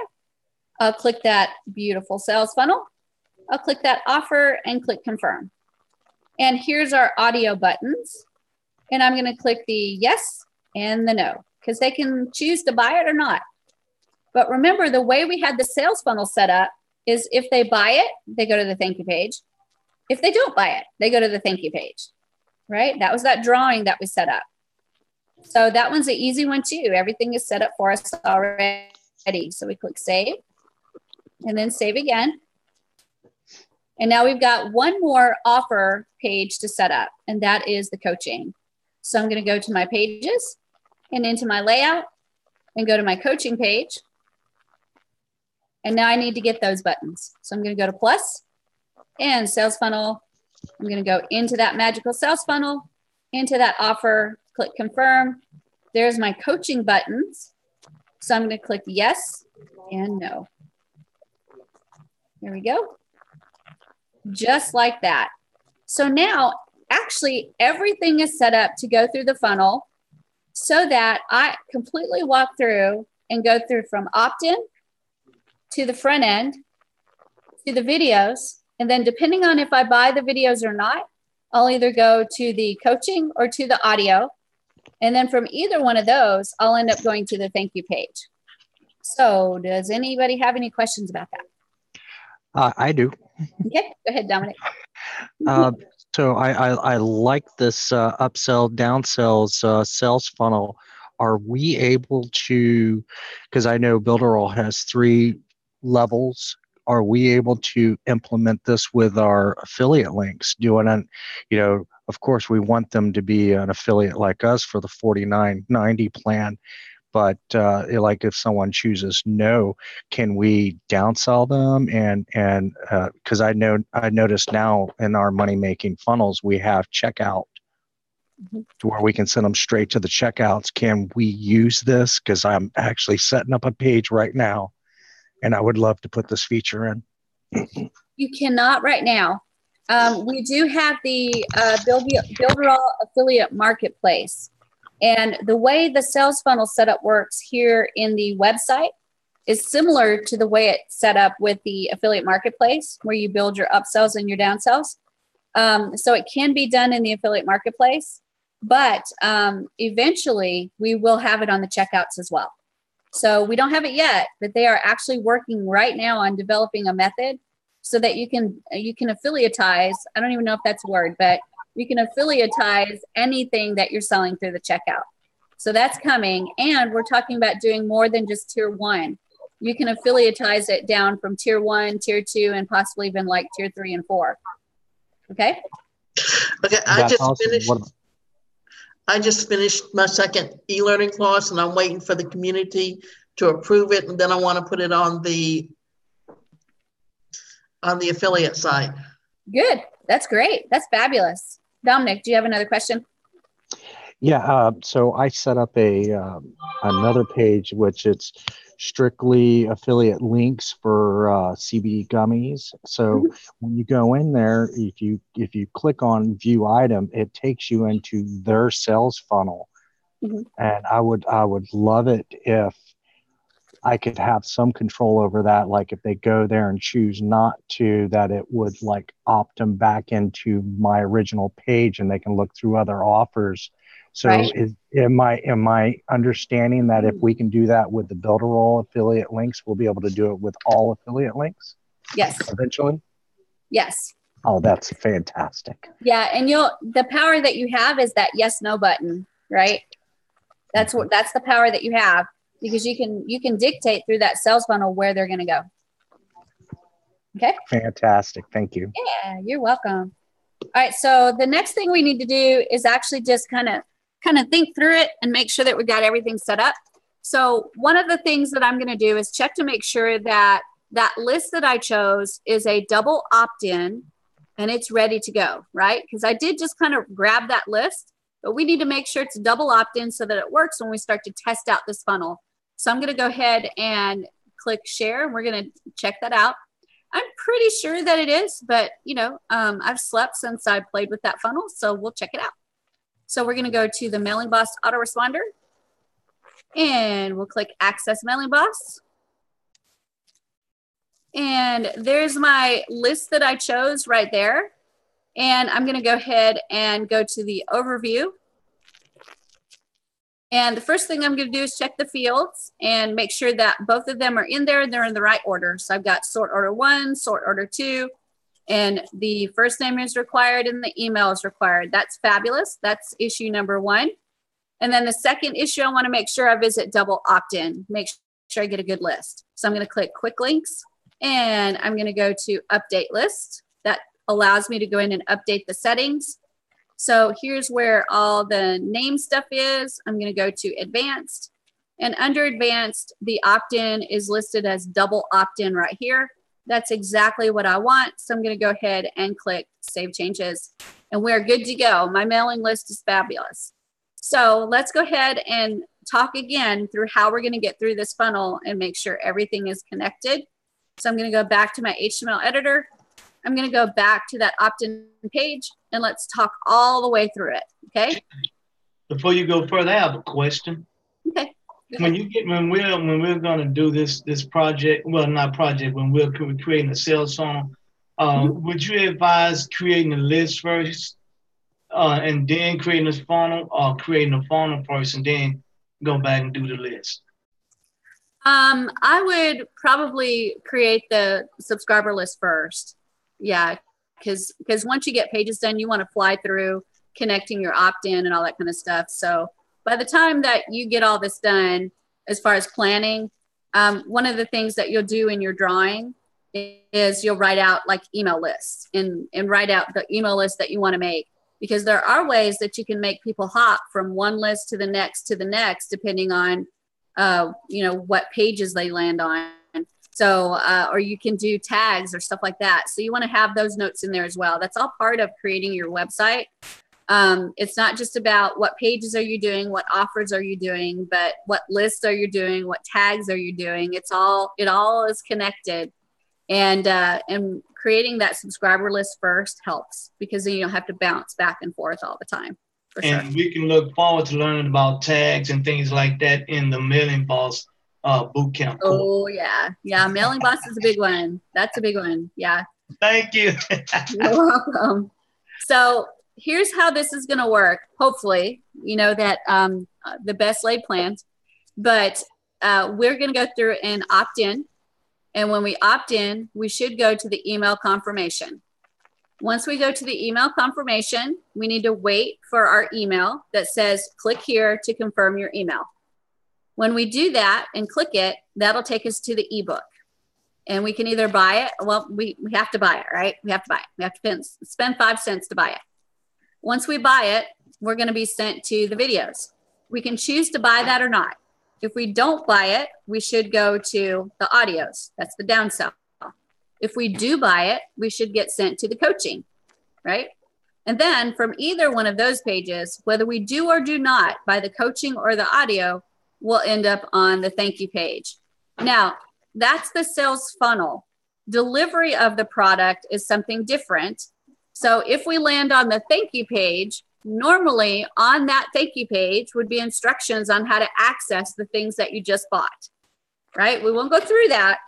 I'll click that beautiful sales funnel. I'll click that offer and click confirm. And here's our audio buttons. And I'm going to click the yes and the no, because they can choose to buy it or not. But remember, the way we had the sales funnel set up is if they buy it, they go to the thank you page. If they don't buy it, they go to the thank you page, right? That was that drawing that we set up. So that one's an easy one too. Everything is set up for us already. So we click save and then save again. And now we've got one more offer page to set up, and that is the coaching. So I'm going to go to my pages and into my layout and go to my coaching page. And now I need to get those buttons. So I'm going to go to plus and sales funnel. I'm going to go into that magical sales funnel, into that offer, click confirm. There's my coaching buttons. So I'm going to click yes and no. There we go. Just like that. So now actually everything is set up to go through the funnel so that I completely walk through and go through from opt-in to the front end to the videos. And then depending on if I buy the videos or not, I'll either go to the coaching or to the audio. And then from either one of those, I'll end up going to the thank you page. So does anybody have any questions about that? I do. Okay, go ahead, Dominic. So I like this upsell, downsells, sales funnel. Are we able to, because I know Builderall has 3 levels, are we able to implement this with our affiliate links? Of course, we want them to be an affiliate like us for the $49.90 plan. But like if someone chooses no, can we downsell them? And because I noticed now in our money making funnels we have checkout to where we can send them straight to the checkouts. Can we use this? Because I'm actually setting up a page right now, and I would love to put this feature in. You cannot right now. We do have the Builderall affiliate marketplace. And the way the sales funnel setup works here in the website is similar to the way it's set up with the affiliate marketplace, where you build your upsells and your downsells. So it can be done in the affiliate marketplace, but eventually we will have it on the checkouts as well. So we don't have it yet, but they are actually working right now on developing a method so that you can affiliatize. I don't even know if that's a word, but you can affiliatize anything that you're selling through the checkout. So that's coming. And we're talking about doing more than just tier 1. You can affiliatize it down from tier 1, tier 2, and possibly even like tier 3 and 4. Okay. Okay. I just finished my second e-learning course, and I'm waiting for the community to approve it. And then I want to put it on the affiliate site. Good. That's great. That's fabulous. Dominic, do you have another question? Yeah. So I set up another page, which it's strictly affiliate links for CBD gummies. So when you go in there, if you click on view item, it takes you into their sales funnel. And I would love it if I could have some control over that. Like if they go there and choose not to, that it would like opt them back into my original page and they can look through other offers. So am I understanding that if we can do that with the Builderall affiliate links, we'll be able to do it with all affiliate links? Yes. Eventually? Yes. Oh, that's fantastic. Yeah, and the power that you have is that yes, no button, right? That's the power that you have, because you can dictate through that sales funnel where they're going to go. Okay. Fantastic. Thank you. Yeah, you're welcome. All right. So the next thing we need to do is actually just kind of think through it and make sure that we got everything set up. So one of the things that I'm going to do is check to make sure that that list that I chose is a double opt-in and it's ready to go, right? Because I did just kind of grab that list, but we need to make sure it's a double opt-in so that it works when we start to test out this funnel. So I'm going to go ahead and click share, and we're going to check that out. I'm pretty sure that it is, but I've slept since I played with that funnel, so we'll check it out. So we're going to go to the Mailing Boss autoresponder, and we'll click Access Mailing Boss. And there's my list that I chose right there. And I'm going to go ahead and go to the overview. And the first thing I'm going to do is check the fields and make sure that both of them are in there and they're in the right order. So I've got sort order 1, sort order 2, and the first name is required and the email is required. That's fabulous. That's issue number 1. And then the second issue, I want to make sure I visit double opt-in, make sure I get a good list. So I'm going to click quick links, and I'm going to go to update list. That allows me to go in and update the settings. So here's where all the name stuff is. I'm going to go to advanced, and under advanced, the opt-in is listed as double opt-in right here. That's exactly what I want. So I'm going to go ahead and click save changes, and we're good to go. My mailing list is fabulous. So let's go ahead and talk again through how we're going to get through this funnel and make sure everything is connected. So I'm going to go back to my HTML editor. I'm going to go back to that opt-in page, and let's talk all the way through it. Okay. Before you go further, I have a question. Okay. When we're going to do this project, well, not project, when we're creating a sales funnel, would you advise creating a list first, and then creating a funnel, or creating a funnel first and then go back and do the list? I would probably create the subscriber list first. Yeah, because once you get pages done, you want to fly through connecting your opt-in and all that kind of stuff. So by the time that you get all this done, as far as planning, one of the things that you'll do in your drawing is you'll write out like email lists and write out the email list that you want to make, because there are ways that you can make people hop from one list to the next, depending on what pages they land on. So, or you can do tags or stuff like that. So you want to have those notes in there as well. That's all part of creating your website. It's not just about what pages are you doing, what offers are you doing, but what lists are you doing, what tags are you doing. It all is connected. And creating that subscriber list first helps, because then you don't have to bounce back and forth all the time. And we can look forward to learning about tags and things like that in the Mailing Boss bootcamp. Oh, yeah. Yeah, Mailing Boss is a big one. That's a big one. Yeah. Thank you. You're welcome. So here's how this is going to work. Hopefully, that the best laid plans. But we're going to go through and opt in. And when we opt in, we should go to the email confirmation. Once we go to the email confirmation, we need to wait for our email that says, click here to confirm your email. When we do that and click it, that'll take us to the ebook. And we can either buy it. Well, we have to buy it, right? We have to buy it. We have to spend 5 cents to buy it. Once we buy it, we're going to be sent to the videos. We can choose to buy that or not. If we don't buy it, we should go to the audios. That's the downsell. If we do buy it, we should get sent to the coaching, right? And then from either one of those pages, whether we do or do not buy the coaching or the audio, we'll end up on the thank you page. Now, that's the sales funnel. Delivery of the product is something different. So if we land on the thank you page, Normally on that thank you page would be instructions on how to access the things that you just bought, right? We won't go through that,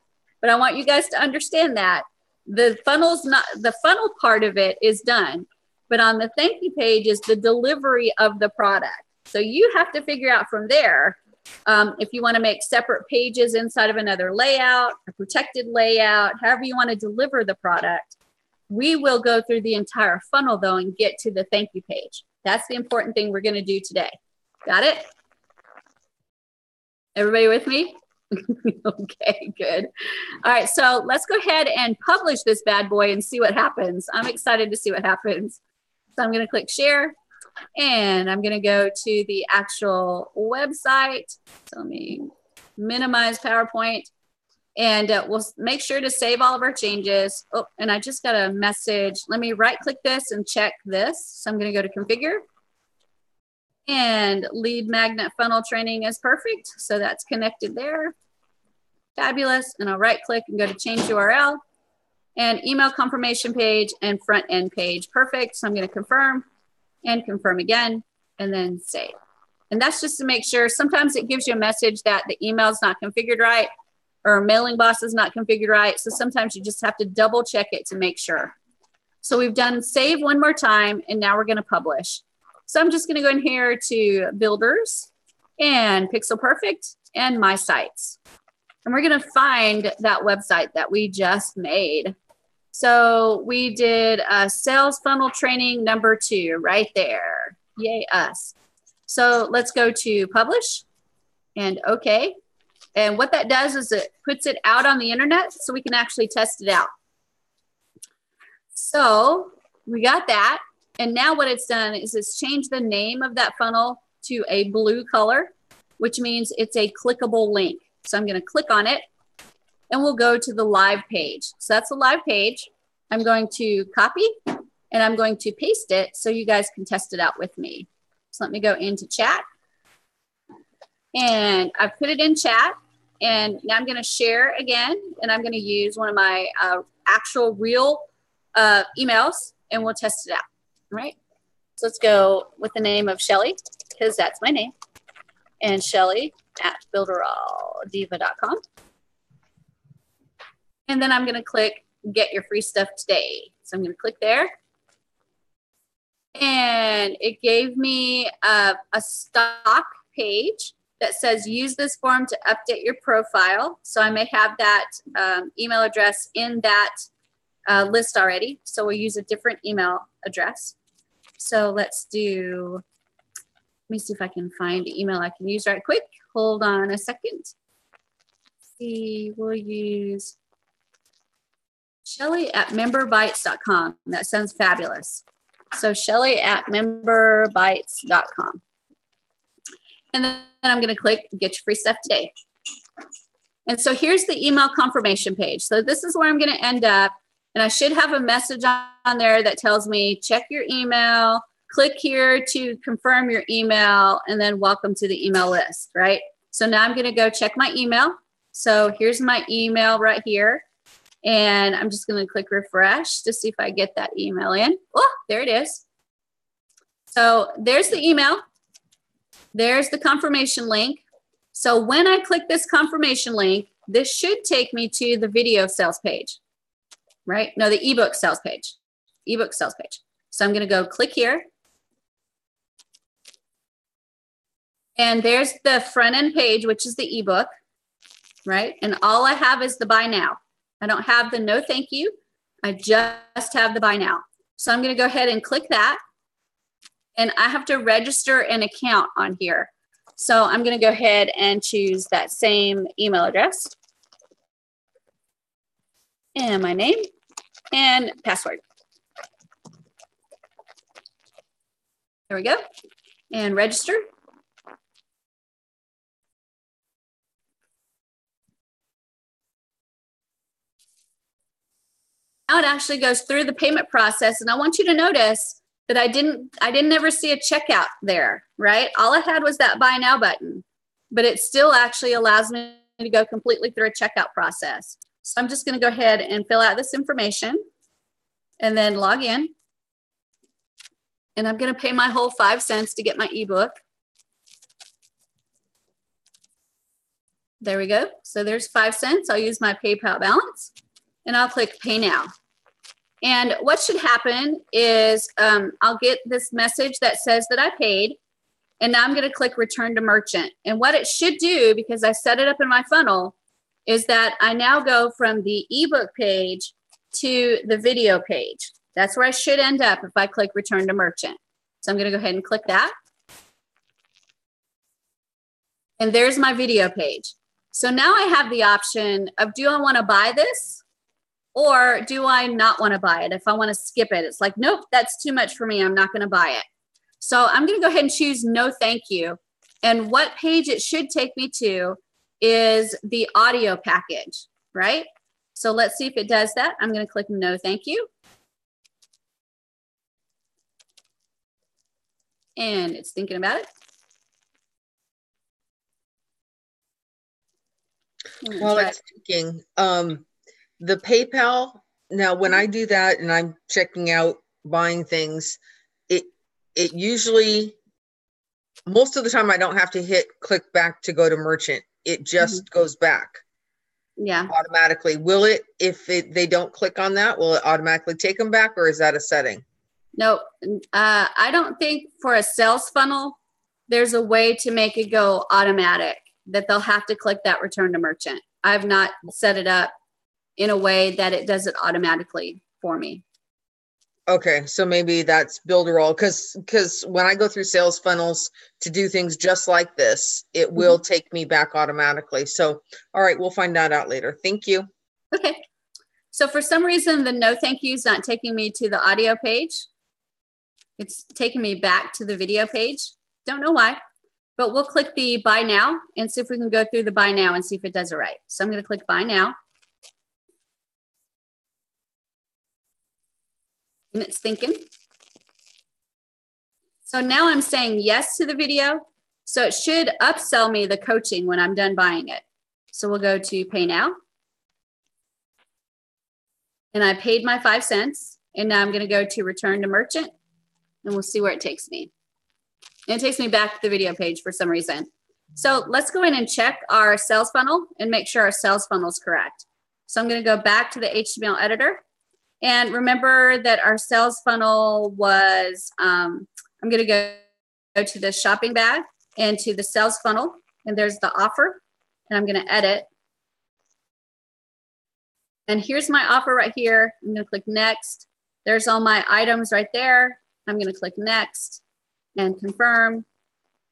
but I want you guys to understand that the funnel part of it is done, but on the thank you page is the delivery of the product. So you have to figure out from there if you want to make separate pages inside of another layout, a protected layout, however you want to deliver the product. We will go through the entire funnel though and get to the thank you page. That's the important thing we're going to do today. Got it? Everybody with me? Okay, good. All right, so let's go ahead and publish this bad boy and see what happens. I'm excited to see what happens. So I'm going to click share. And I'm going to go to the actual website. So let me minimize PowerPoint. And we'll make sure to save all of our changes. Oh, and I just got a message. Let me right click this and check this. So I'm going to go to configure. And lead magnet funnel training is perfect. So that's connected there. Fabulous. And I'll right click and go to change URL. And email confirmation page and front end page. Perfect. So I'm going to confirm. And confirm again, and then save. And that's just to make sure. Sometimes it gives you a message that the email is not configured right or mailing box is not configured right. So sometimes you just have to double check it to make sure. So we've done save one more time, and now we're going to publish. So I'm just going to go in here to builders and pixel perfect and my sites. And we're going to find that website that we just made. So we did a sales funnel training number 2 right there. Yay, us. So let's go to publish and okay. And what that does is it puts it out on the internet so we can actually test it out. So we got that. And now what it's done is it's changed the name of that funnel to a blue color, which means it's a clickable link. So I'm going to click on it. And we'll go to the live page. So that's the live page. I'm going to copy and I'm going to paste it so you guys can test it out with me. So let me go into chat. And I've put it in chat. And now I'm going to share again. And I'm going to use one of my actual real emails and we'll test it out. All right. So let's go with the name of Shelly because that's my name. And Shelly at builderalldiva.com. And then I'm going to click get your free stuff today. So I'm going to click there. And it gave me a stock page that says use this form to update your profile. So I may have that email address in that list already. So we'll use a different email address. So let's do, let me see if I can find the email I can use right quick. Hold on a second. Let's see, we'll use Shelly at memberbytes.com. That sounds fabulous. So Shelly at memberbytes.com. And then I'm going to click get your free stuff today. And so here's the email confirmation page. So this is where I'm going to end up. And I should have a message on there that tells me check your email, click here to confirm your email, and then welcome to the email list, right? So now I'm going to go check my email. So here's my email right here. And I'm just going to click refresh to see if I get that email in. Oh, there it is. So there's the email. There's the confirmation link. So when I click this confirmation link, this should take me to the video sales page, right? No, the ebook sales page, ebook sales page. So I'm going to go click here. And there's the front end page, which is the ebook, right? And all I have is the buy now. I don't have the no thank you. I just have the buy now. So I'm going to go ahead and click that. And I have to register an account on here. So I'm going to go ahead and choose that same email address. And my name and password. There we go. And register. Now it actually goes through the payment process. And I want you to notice that I didn't ever see a checkout there, right? All I had was that buy now button, but it still actually allows me to go completely through a checkout process. So I'm just going to go ahead and fill out this information and then log in. And I'm going to pay my whole 5 cents to get my ebook. There we go. So there's 5 cents. I'll use my PayPal balance and I'll click pay now. And what should happen is I'll get this message that says that I paid. And now I'm going to click return to merchant. And what it should do, because I set it up in my funnel, is that I now go from the ebook page to the video page. That's where I should end up if I click return to merchant. So I'm going to go ahead and click that. And there's my video page. So now I have the option of, do I want to buy this or do I not want to buy it? If I want to skip it, it's like, nope, that's too much for me. I'm not going to buy it. So I'm going to go ahead and choose no thank you. And what page it should take me to is the audio package, right? So let's see if it does that. I'm going to click no thank you. And it's thinking about it. While it's thinking, the PayPal, now when I do that and I'm checking out buying things, it usually, most of the time I don't have to click back to go to merchant. It just goes back. Yeah. Automatically. Will it, if they don't click on that, will it automatically take them back, or is that a setting? No, I don't think for a sales funnel, there's a way to make it go automatic, that they'll have to click that return to merchant. I've not set it up in a way that it does it automatically for me. Okay, so maybe that's Builderall, because when I go through sales funnels to do things just like this, it will take me back automatically. So, all right, we'll find that out later. Thank you. Okay. So for some reason, the no thank you is not taking me to the audio page. It's taking me back to the video page. Don't know why, but we'll click the buy now and see if we can go through the buy now and see if it does it right. So I'm going to click buy now. And it's thinking. So now I'm saying yes to the video. So it should upsell me the coaching when I'm done buying it. So we'll go to pay now. And I paid my 5 cents. And now I'm going to go to return to merchant. And we'll see where it takes me. And it takes me back to the video page for some reason. So let's go in and check our sales funnel and make sure our sales funnel is correct. So I'm going to go back to the HTML editor. And remember that our sales funnel was, I'm going to go to the shopping bag and to the sales funnel. And there's the offer. And I'm going to edit. And here's my offer right here. I'm going to click next. There's all my items right there. I'm going to click next and confirm.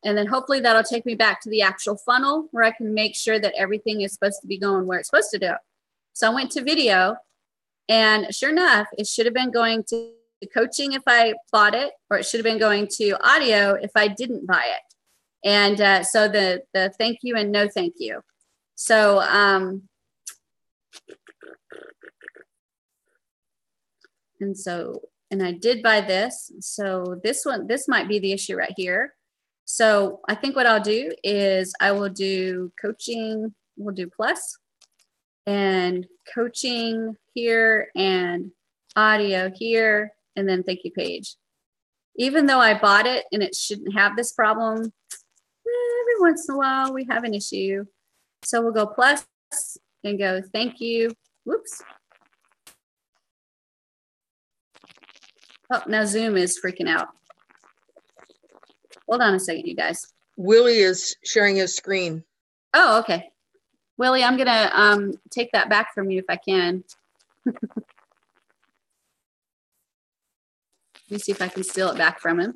And then hopefully that'll take me back to the actual funnel where I can make sure that everything is supposed to be going where it's supposed to do. So I went to video. And sure enough, it should have been going to coaching if I bought it, or it should have been going to audio if I didn't buy it. And so the thank you and no thank you. So and I did buy this. So this might be the issue right here. So I think what I'll do is I will do coaching, we'll do plus, and coaching here and audio here, and then thank you page. Even though I bought it and it shouldn't have this problem, every once in a while we have an issue. So we'll go plus and go thank you. Whoops. Oh, now Zoom is freaking out. Hold on a second, you guys. Willie is sharing his screen. Oh, okay. Willie, I'm gonna take that back from you if I can. Let me see if I can steal it back from him.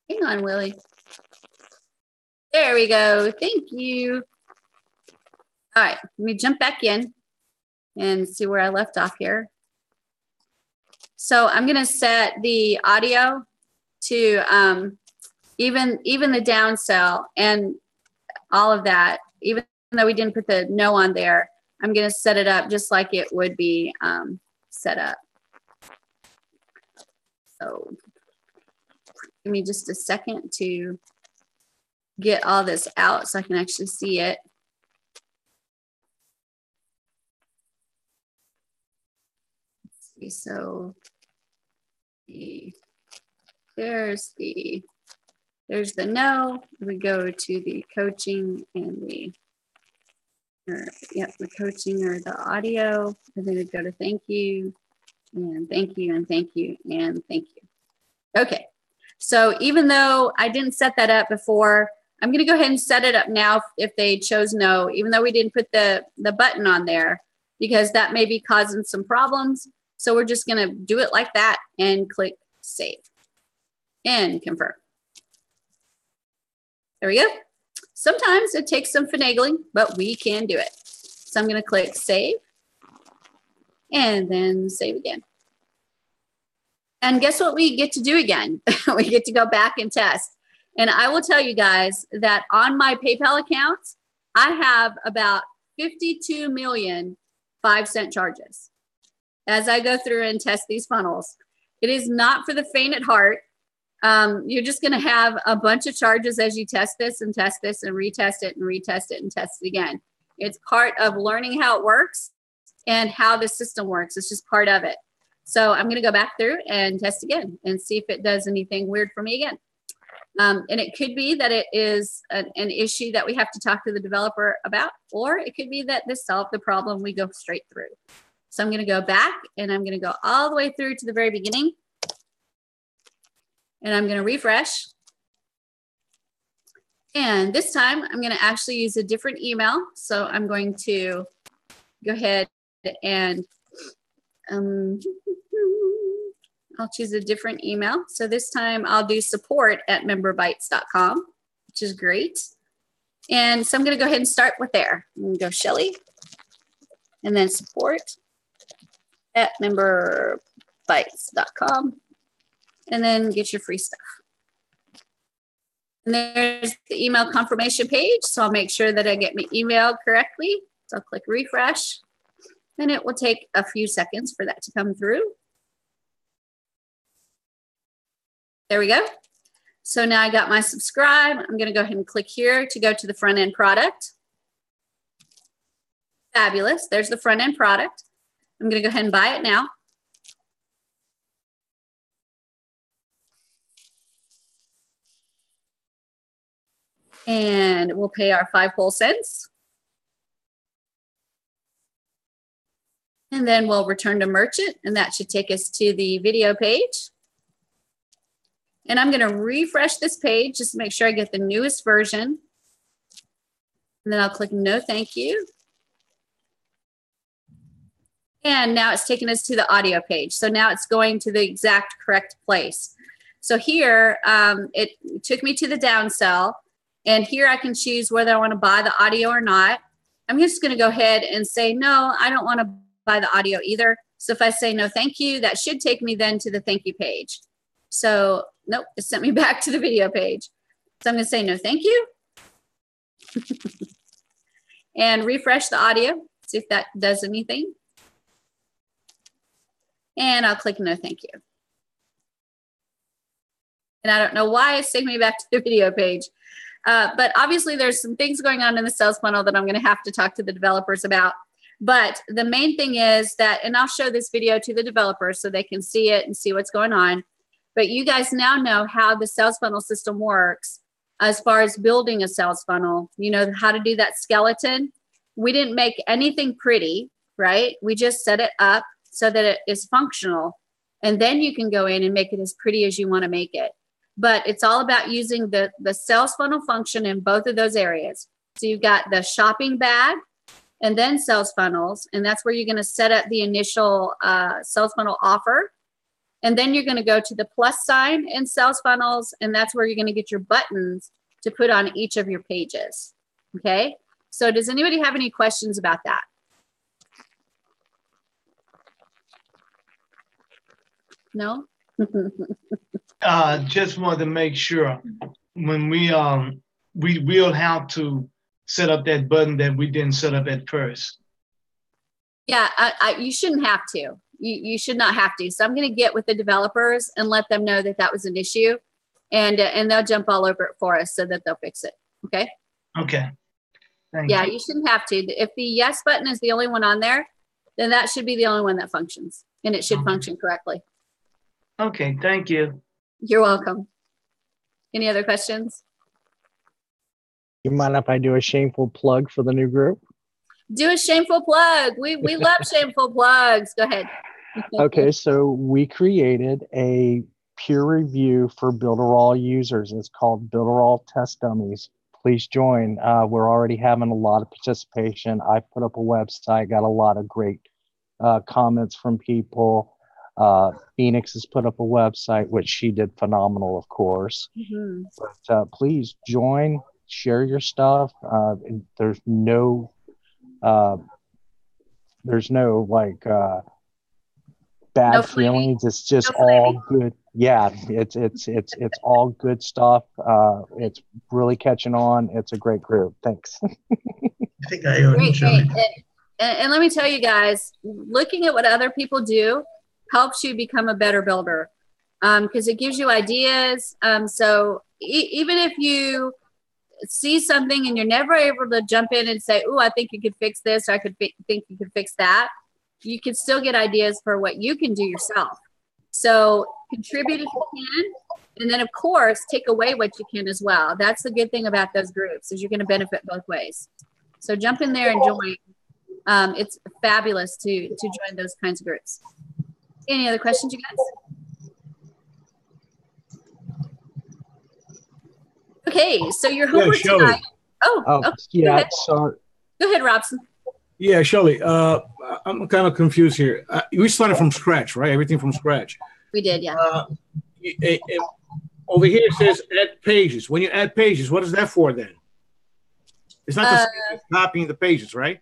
Hang on, Willie. There we go. Thank you. All right, let me jump back in and see where I left off here. So I'm gonna set the audio to even the downsell and all of that, even though we didn't put the no on there, I'm going to set it up just like it would be set up. So give me just a second to get all this out so I can actually see it. So there's the no. We go to the coaching and the coaching or the audio, and then we go to thank you and thank you and thank you and thank you. Okay, so even though I didn't set that up before, I'm going to go ahead and set it up now if they chose no, even though we didn't put the button on there, because that may be causing some problems. So we're just going to do it like that and click save and confirm. There we go. Sometimes it takes some finagling, but we can do it. So I'm going to click save and then save again. And guess what we get to do again? We get to go back and test. And I will tell you guys that on my PayPal account, I have about 52 million 5-cent charges as I go through and test these funnels. It is not for the faint at heart. You're just going to have a bunch of charges as you test this and retest it and retest it and test it again. It's part of learning how it works and how the system works. It's just part of it. So I'm going to go back through and test again and see if it does anything weird for me again. And it could be that it is an issue that we have to talk to the developer about, or it could be that this solved the problem. We go straight through. So I'm going to go back and I'm going to go all the way through to the very beginning. And I'm going to refresh. And this time I'm going to actually use a different email. So I'm going to go ahead and I'll choose a different email. So this time I'll do support@memberbytes.com, which is great. And so I'm going to go ahead and start with there. I'm going to go Shelly and then support@memberbytes.com. And then get your free stuff. And there's the email confirmation page. So I'll make sure that I get my email correctly. So I'll click refresh. And it will take a few seconds for that to come through. There we go. So now I got my subscribe. I'm going to go ahead and click here to go to the front end product. Fabulous. There's the front end product. I'm going to go ahead and buy it now. And we'll pay our 5 whole cents. And then we'll return to merchant, and that should take us to the video page. And I'm going to refresh this page just to make sure I get the newest version. And then I'll click no thank you. And now it's taking us to the audio page. So now it's going to the exact correct place. So here, it took me to the downsell. And here I can choose whether I want to buy the audio or not. I'm just going to go ahead and say, no, I don't want to buy the audio either. So if I say no, thank you, that should take me then to the thank you page. So nope, it sent me back to the video page. So I'm going to say no, thank you. And refresh the audio, see if that does anything. And I'll click no, thank you. And I don't know why it's taking me back to the video page. But obviously there's some things going on in the sales funnel that I'm going to have to talk to the developers about. But the main thing is that, and I'll show this video to the developers so they can see it and see what's going on. But you guys now know how the sales funnel system works as far as building a sales funnel. You know how to do that skeleton. We didn't make anything pretty, right? We just set it up so that it is functional. And then you can go in and make it as pretty as you want to make it. But it's all about using the sales funnel function in both of those areas. So you've got the shopping bag and then sales funnels. And that's where you're going to set up the initial sales funnel offer. And then you're going to go to the plus sign in sales funnels. And that's where you're going to get your buttons to put on each of your pages. Okay. So does anybody have any questions about that? No? Just wanted to make sure when we will have to set up that button that we didn't set up at first. Yeah, you shouldn't have to. You should not have to. So I'm going to get with the developers and let them know that that was an issue, and they'll jump all over it for us so that they'll fix it. Okay. Okay. Thank you. You shouldn't have to. If the yes button is the only one on there, then that should be the only one that functions. and it should function correctly. Okay, thank you. You're welcome. Any other questions? You mind if I do a shameful plug for the new group? Do a shameful plug. We love shameful plugs. Go ahead. Okay, so we created a peer review for Builderall users. It's called Builderall Test Dummies. Please join. We're already having a lot of participation. I put up a website, got a lot of great comments from people. Phoenix has put up a website, which she did phenomenal, of course. Mm-hmm. But please join, share your stuff. There's no like bad feelings. It's just all good. Yeah, it's all good stuff. It's really catching on. It's a great group. Thanks. I think I already joined. And let me tell you guys, looking at what other people do helps you become a better builder, because it gives you ideas. So even if you see something and you're never able to jump in and say, oh, I think you could fix this, or I could think you could fix that, you can still get ideas for what you can do yourself. So contribute if you can, and then of course take away what you can as well. That's the good thing about those groups, is you're going to benefit both ways. So jump in there and join. It's fabulous to join those kinds of groups. Any other questions, you guys? Okay, so your homework tonight. Oh, okay, yeah. Sorry. Go ahead, Robson. Yeah, Shelley, I'm kind of confused here. We started from scratch, right? Everything from scratch. We did, yeah. Over here it says add pages. When you add pages, what is that for then? It's not the same as copying the pages, right?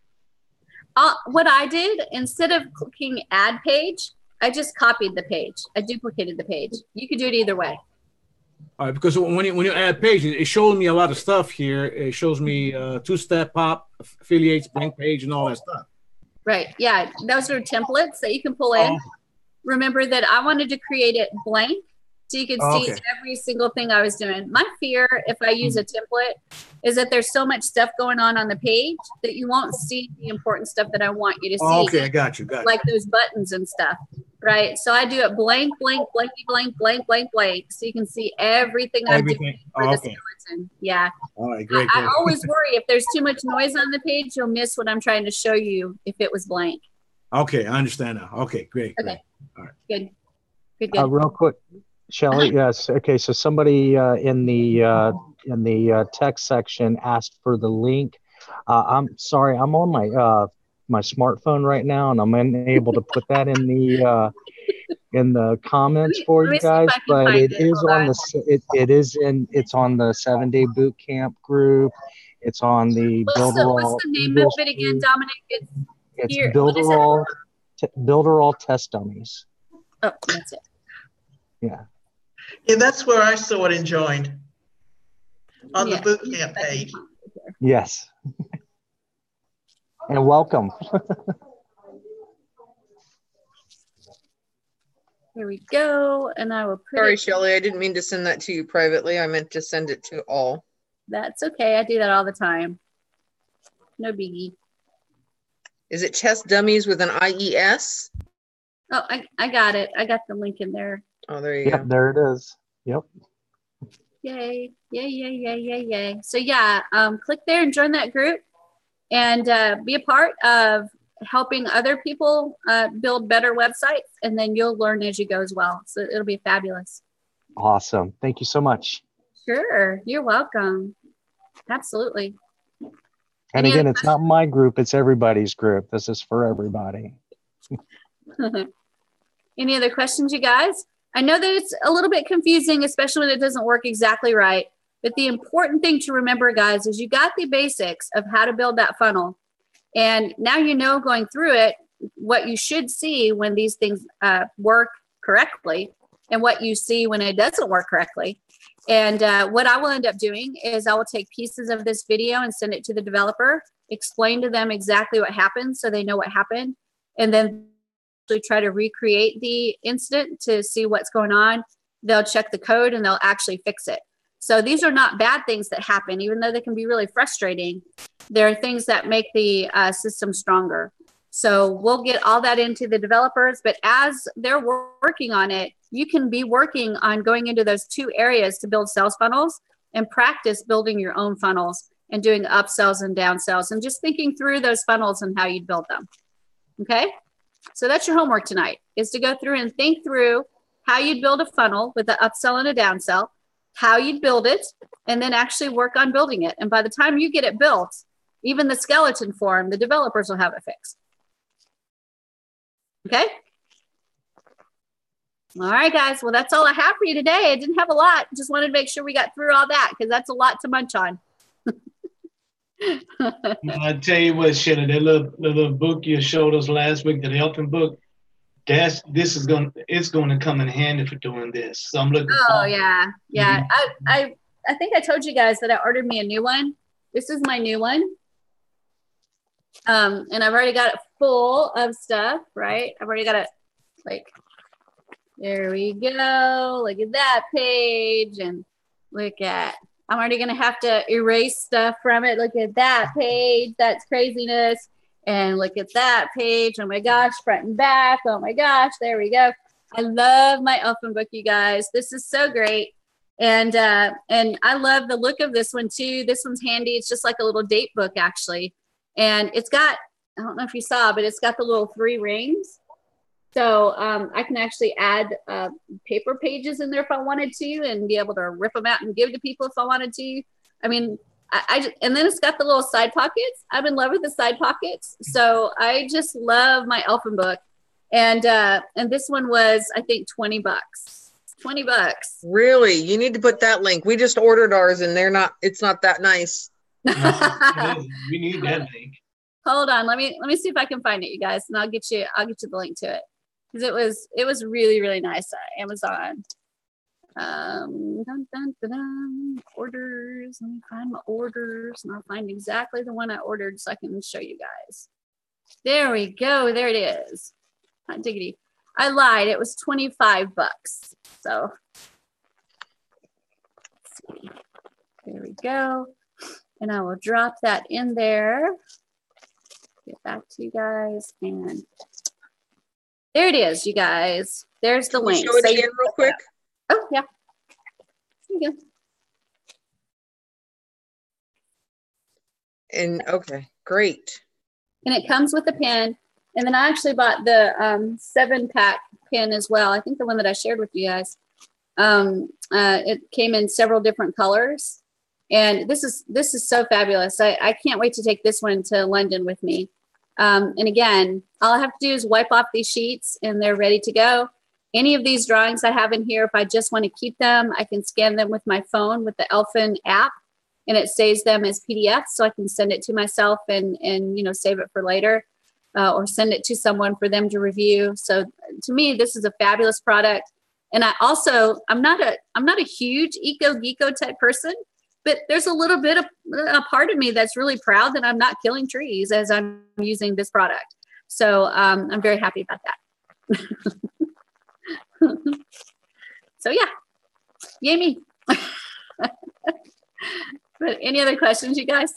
What I did, instead of clicking add page, I just copied the page. I duplicated the page. You could do it either way. All right, because when you add pages, it shows me a lot of stuff here. It shows me two-step pop, affiliates, blank page, and all that stuff. Right. Yeah. Those are templates that you can pull in. Remember that I wanted to create it blank so you could see every single thing I was doing. My fear, if I use a template, is that there's so much stuff going on the page that you won't see the important stuff that I want you to see. Okay, I got you. Like those buttons and stuff. Right. So I do it blank, blank, blanky, blank, blank, blank, blank. So you can see everything I'm doing for the skeleton. Yeah. All right, great. I always worry if there's too much noise on the page, you'll miss what I'm trying to show you if it was blank. Okay, I understand now. Okay, great. Okay. All right. Good. Real quick, Shelley. Yes. Okay. So somebody in the text section asked for the link. I'm sorry. I'm on my smartphone right now, and I'm unable to put that in the comments for you guys. But it is on the it's on the 7-day boot camp group. It's on the Builderall. What's the name of it again, Dominic? It's Builderall. Builderall Test Dummies. Oh, that's it. Yeah. Yeah, that's where I saw it and joined. On the boot camp page. Yes. And welcome. Here we go. And I will put Sorry, Shelley, I didn't mean to send that to you privately. I meant to send it to all. That's okay. I do that all the time. No biggie. Is it Test Dummies with an IES? Oh, I got it. I got the link in there. Oh, there you go. There it is. Yep. Yay. Yay, yay, yay, yay, yay. So yeah, click there and join that group and be a part of helping other people build better websites, and then you'll learn as you go as well. So it'll be fabulous. Awesome. Thank you so much. Sure. You're welcome. Absolutely. And again, it's not my group, it's everybody's group. This is for everybody. Any other questions, you guys? I know that it's a little bit confusing, especially when it doesn't work exactly right. But the important thing to remember, guys, is you got the basics of how to build that funnel. And now you know, going through it, what you should see when these things work correctly and what you see when it doesn't work correctly. And what I will end up doing is I will take pieces of this video and send it to the developer, explain to them exactly what happened so they know what happened, and then try to recreate the incident to see what's going on. They'll check the code and they'll actually fix it. So these are not bad things that happen, even though they can be really frustrating. There are things that make the system stronger. So we'll get all that into the developers, but as they're working on it, you can be working on going into those 2 areas to build sales funnels and practice building your own funnels and doing upsells and downsells and just thinking through those funnels and how you'd build them. Okay. So that's your homework tonight, is to go through and think through how you'd build a funnel with an upsell and a downsell, how you'd build it, and then actually work on building it. And by the time you get it built, even the skeleton form, the developers will have it fixed. Okay. All right, guys. Well, that's all I have for you today. I didn't have a lot. Just wanted to make sure we got through all that because that's a lot to munch on. I tell you what, Shelly, that little book you showed us last week, the helping book, it's going to come in handy for doing this. So I'm looking. Oh yeah. I think I told you guys that I ordered me a new one. This is my new one. And I've already got it full of stuff, right? I've already got it, like, there we go. Look at that page, and look at, I'm already going to have to erase stuff from it. Look at that page. That's craziness. And look at that page. Oh my gosh, front and back. Oh my gosh, there we go. I love my Elfin book, you guys. This is so great. And I love the look of this one too. This one's handy. It's just like a little date book, actually. And it's got, I don't know if you saw, but it's got the little 3 rings. So I can actually add paper pages in there if I wanted to, and be able to rip them out and give to people if I wanted to. I mean, and then it's got the little side pockets. I'm in love with the side pockets. So I just love my Elfin book. And this one was, I think, $20. $20. Really? You need to put that link. We just ordered ours and it's not that nice. No, we need that link. Hold on, let me see if I can find it, you guys, and I'll get you the link to it, because it was really, really nice. Amazon. Orders. Let me find my orders, and I'll find exactly the one I ordered so I can show you guys. There we go. There it is. Hot diggity. I lied. It was $25. So let's see. There we go. And I will drop that in there. Get back to you guys. And there it is, you guys. There's the link. Show it again real quick. Oh, yeah. There you go. And okay, great. And it comes with a pen. And then I actually bought the 7-pack pen as well. I think the one that I shared with you guys. It came in several different colors. And this is so fabulous. I can't wait to take this one to London with me. And again, all I have to do is wipe off these sheets and they're ready to go. Any of these drawings I have in here, if I just want to keep them, I can scan them with my phone with the Elfin app, and it saves them as PDFs, so I can send it to myself and save it for later, or send it to someone for them to review. So to me, this is a fabulous product. And I'm not a huge eco-geeko type person, but there's a little bit of a part of me that's really proud that I'm not killing trees as I'm using this product. So I'm very happy about that. So yeah, yay me. But any other questions, you guys?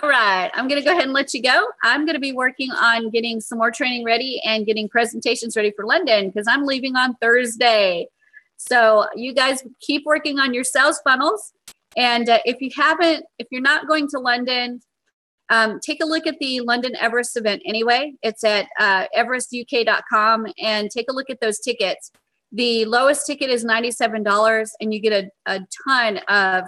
All right, I'm going to go ahead and let you go. I'm going to be working on getting some more training ready and getting presentations ready for London, because I'm leaving on Thursday. So you guys keep working on your sales funnels. And if you're not going to London, take a look at the London Everest event anyway. It's at everestuk.com, and take a look at those tickets. The lowest ticket is $97, and you get a ton of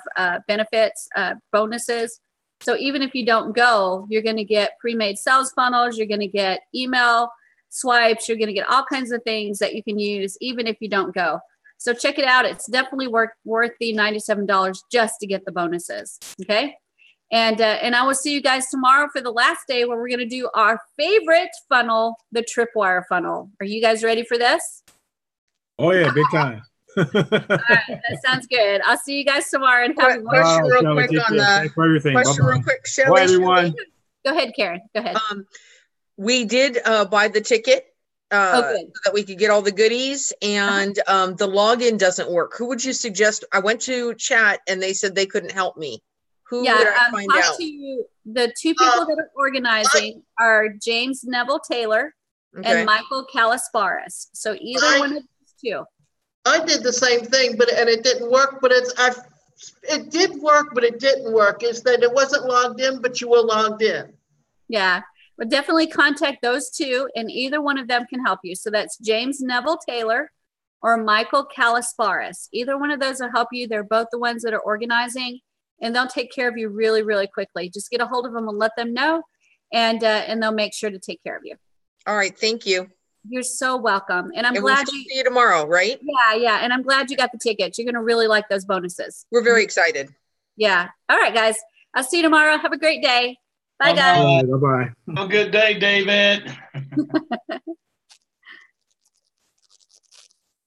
benefits, bonuses. So even if you don't go, you're going to get pre-made sales funnels. You're going to get email swipes. You're going to get all kinds of things that you can use even if you don't go. So check it out. It's definitely worth the $97 just to get the bonuses. Okay. And I will see you guys tomorrow for the last day, where we're going to do our favorite funnel, the tripwire funnel. Are you guys ready for this? Oh yeah, big time. All right, that sounds good. I'll see you guys tomorrow. And have a question real quick on the question real quick, Shelly. Bye, everyone. Go ahead, Karen. Go ahead. We did buy the ticket so that we could get all the goodies, and the login doesn't work. Who would you suggest? I went to chat and they said they couldn't help me. Who would I find talk out? to the two people that are organizing are James Neville Taylor and Michael Kalasparis. So either one of these two. I did the same thing, and it didn't work. But it did work, but it didn't work. Is that it wasn't logged in, but you were logged in. Yeah, but definitely contact those two, and either one of them can help you. So that's James Neville Taylor or Michael Kalasparis. Either one of those will help you. They're both the ones that are organizing, and they'll take care of you really, really quickly. Just get a hold of them and let them know, and they'll make sure to take care of you. All right, thank you. You're so welcome, and I'm glad we'll see you tomorrow, right? Yeah, and I'm glad you got the tickets. You're gonna really like those bonuses. We're very excited. Yeah. All right, guys. I'll see you tomorrow. Have a great day. Bye, guys. Bye. Have a good day, David.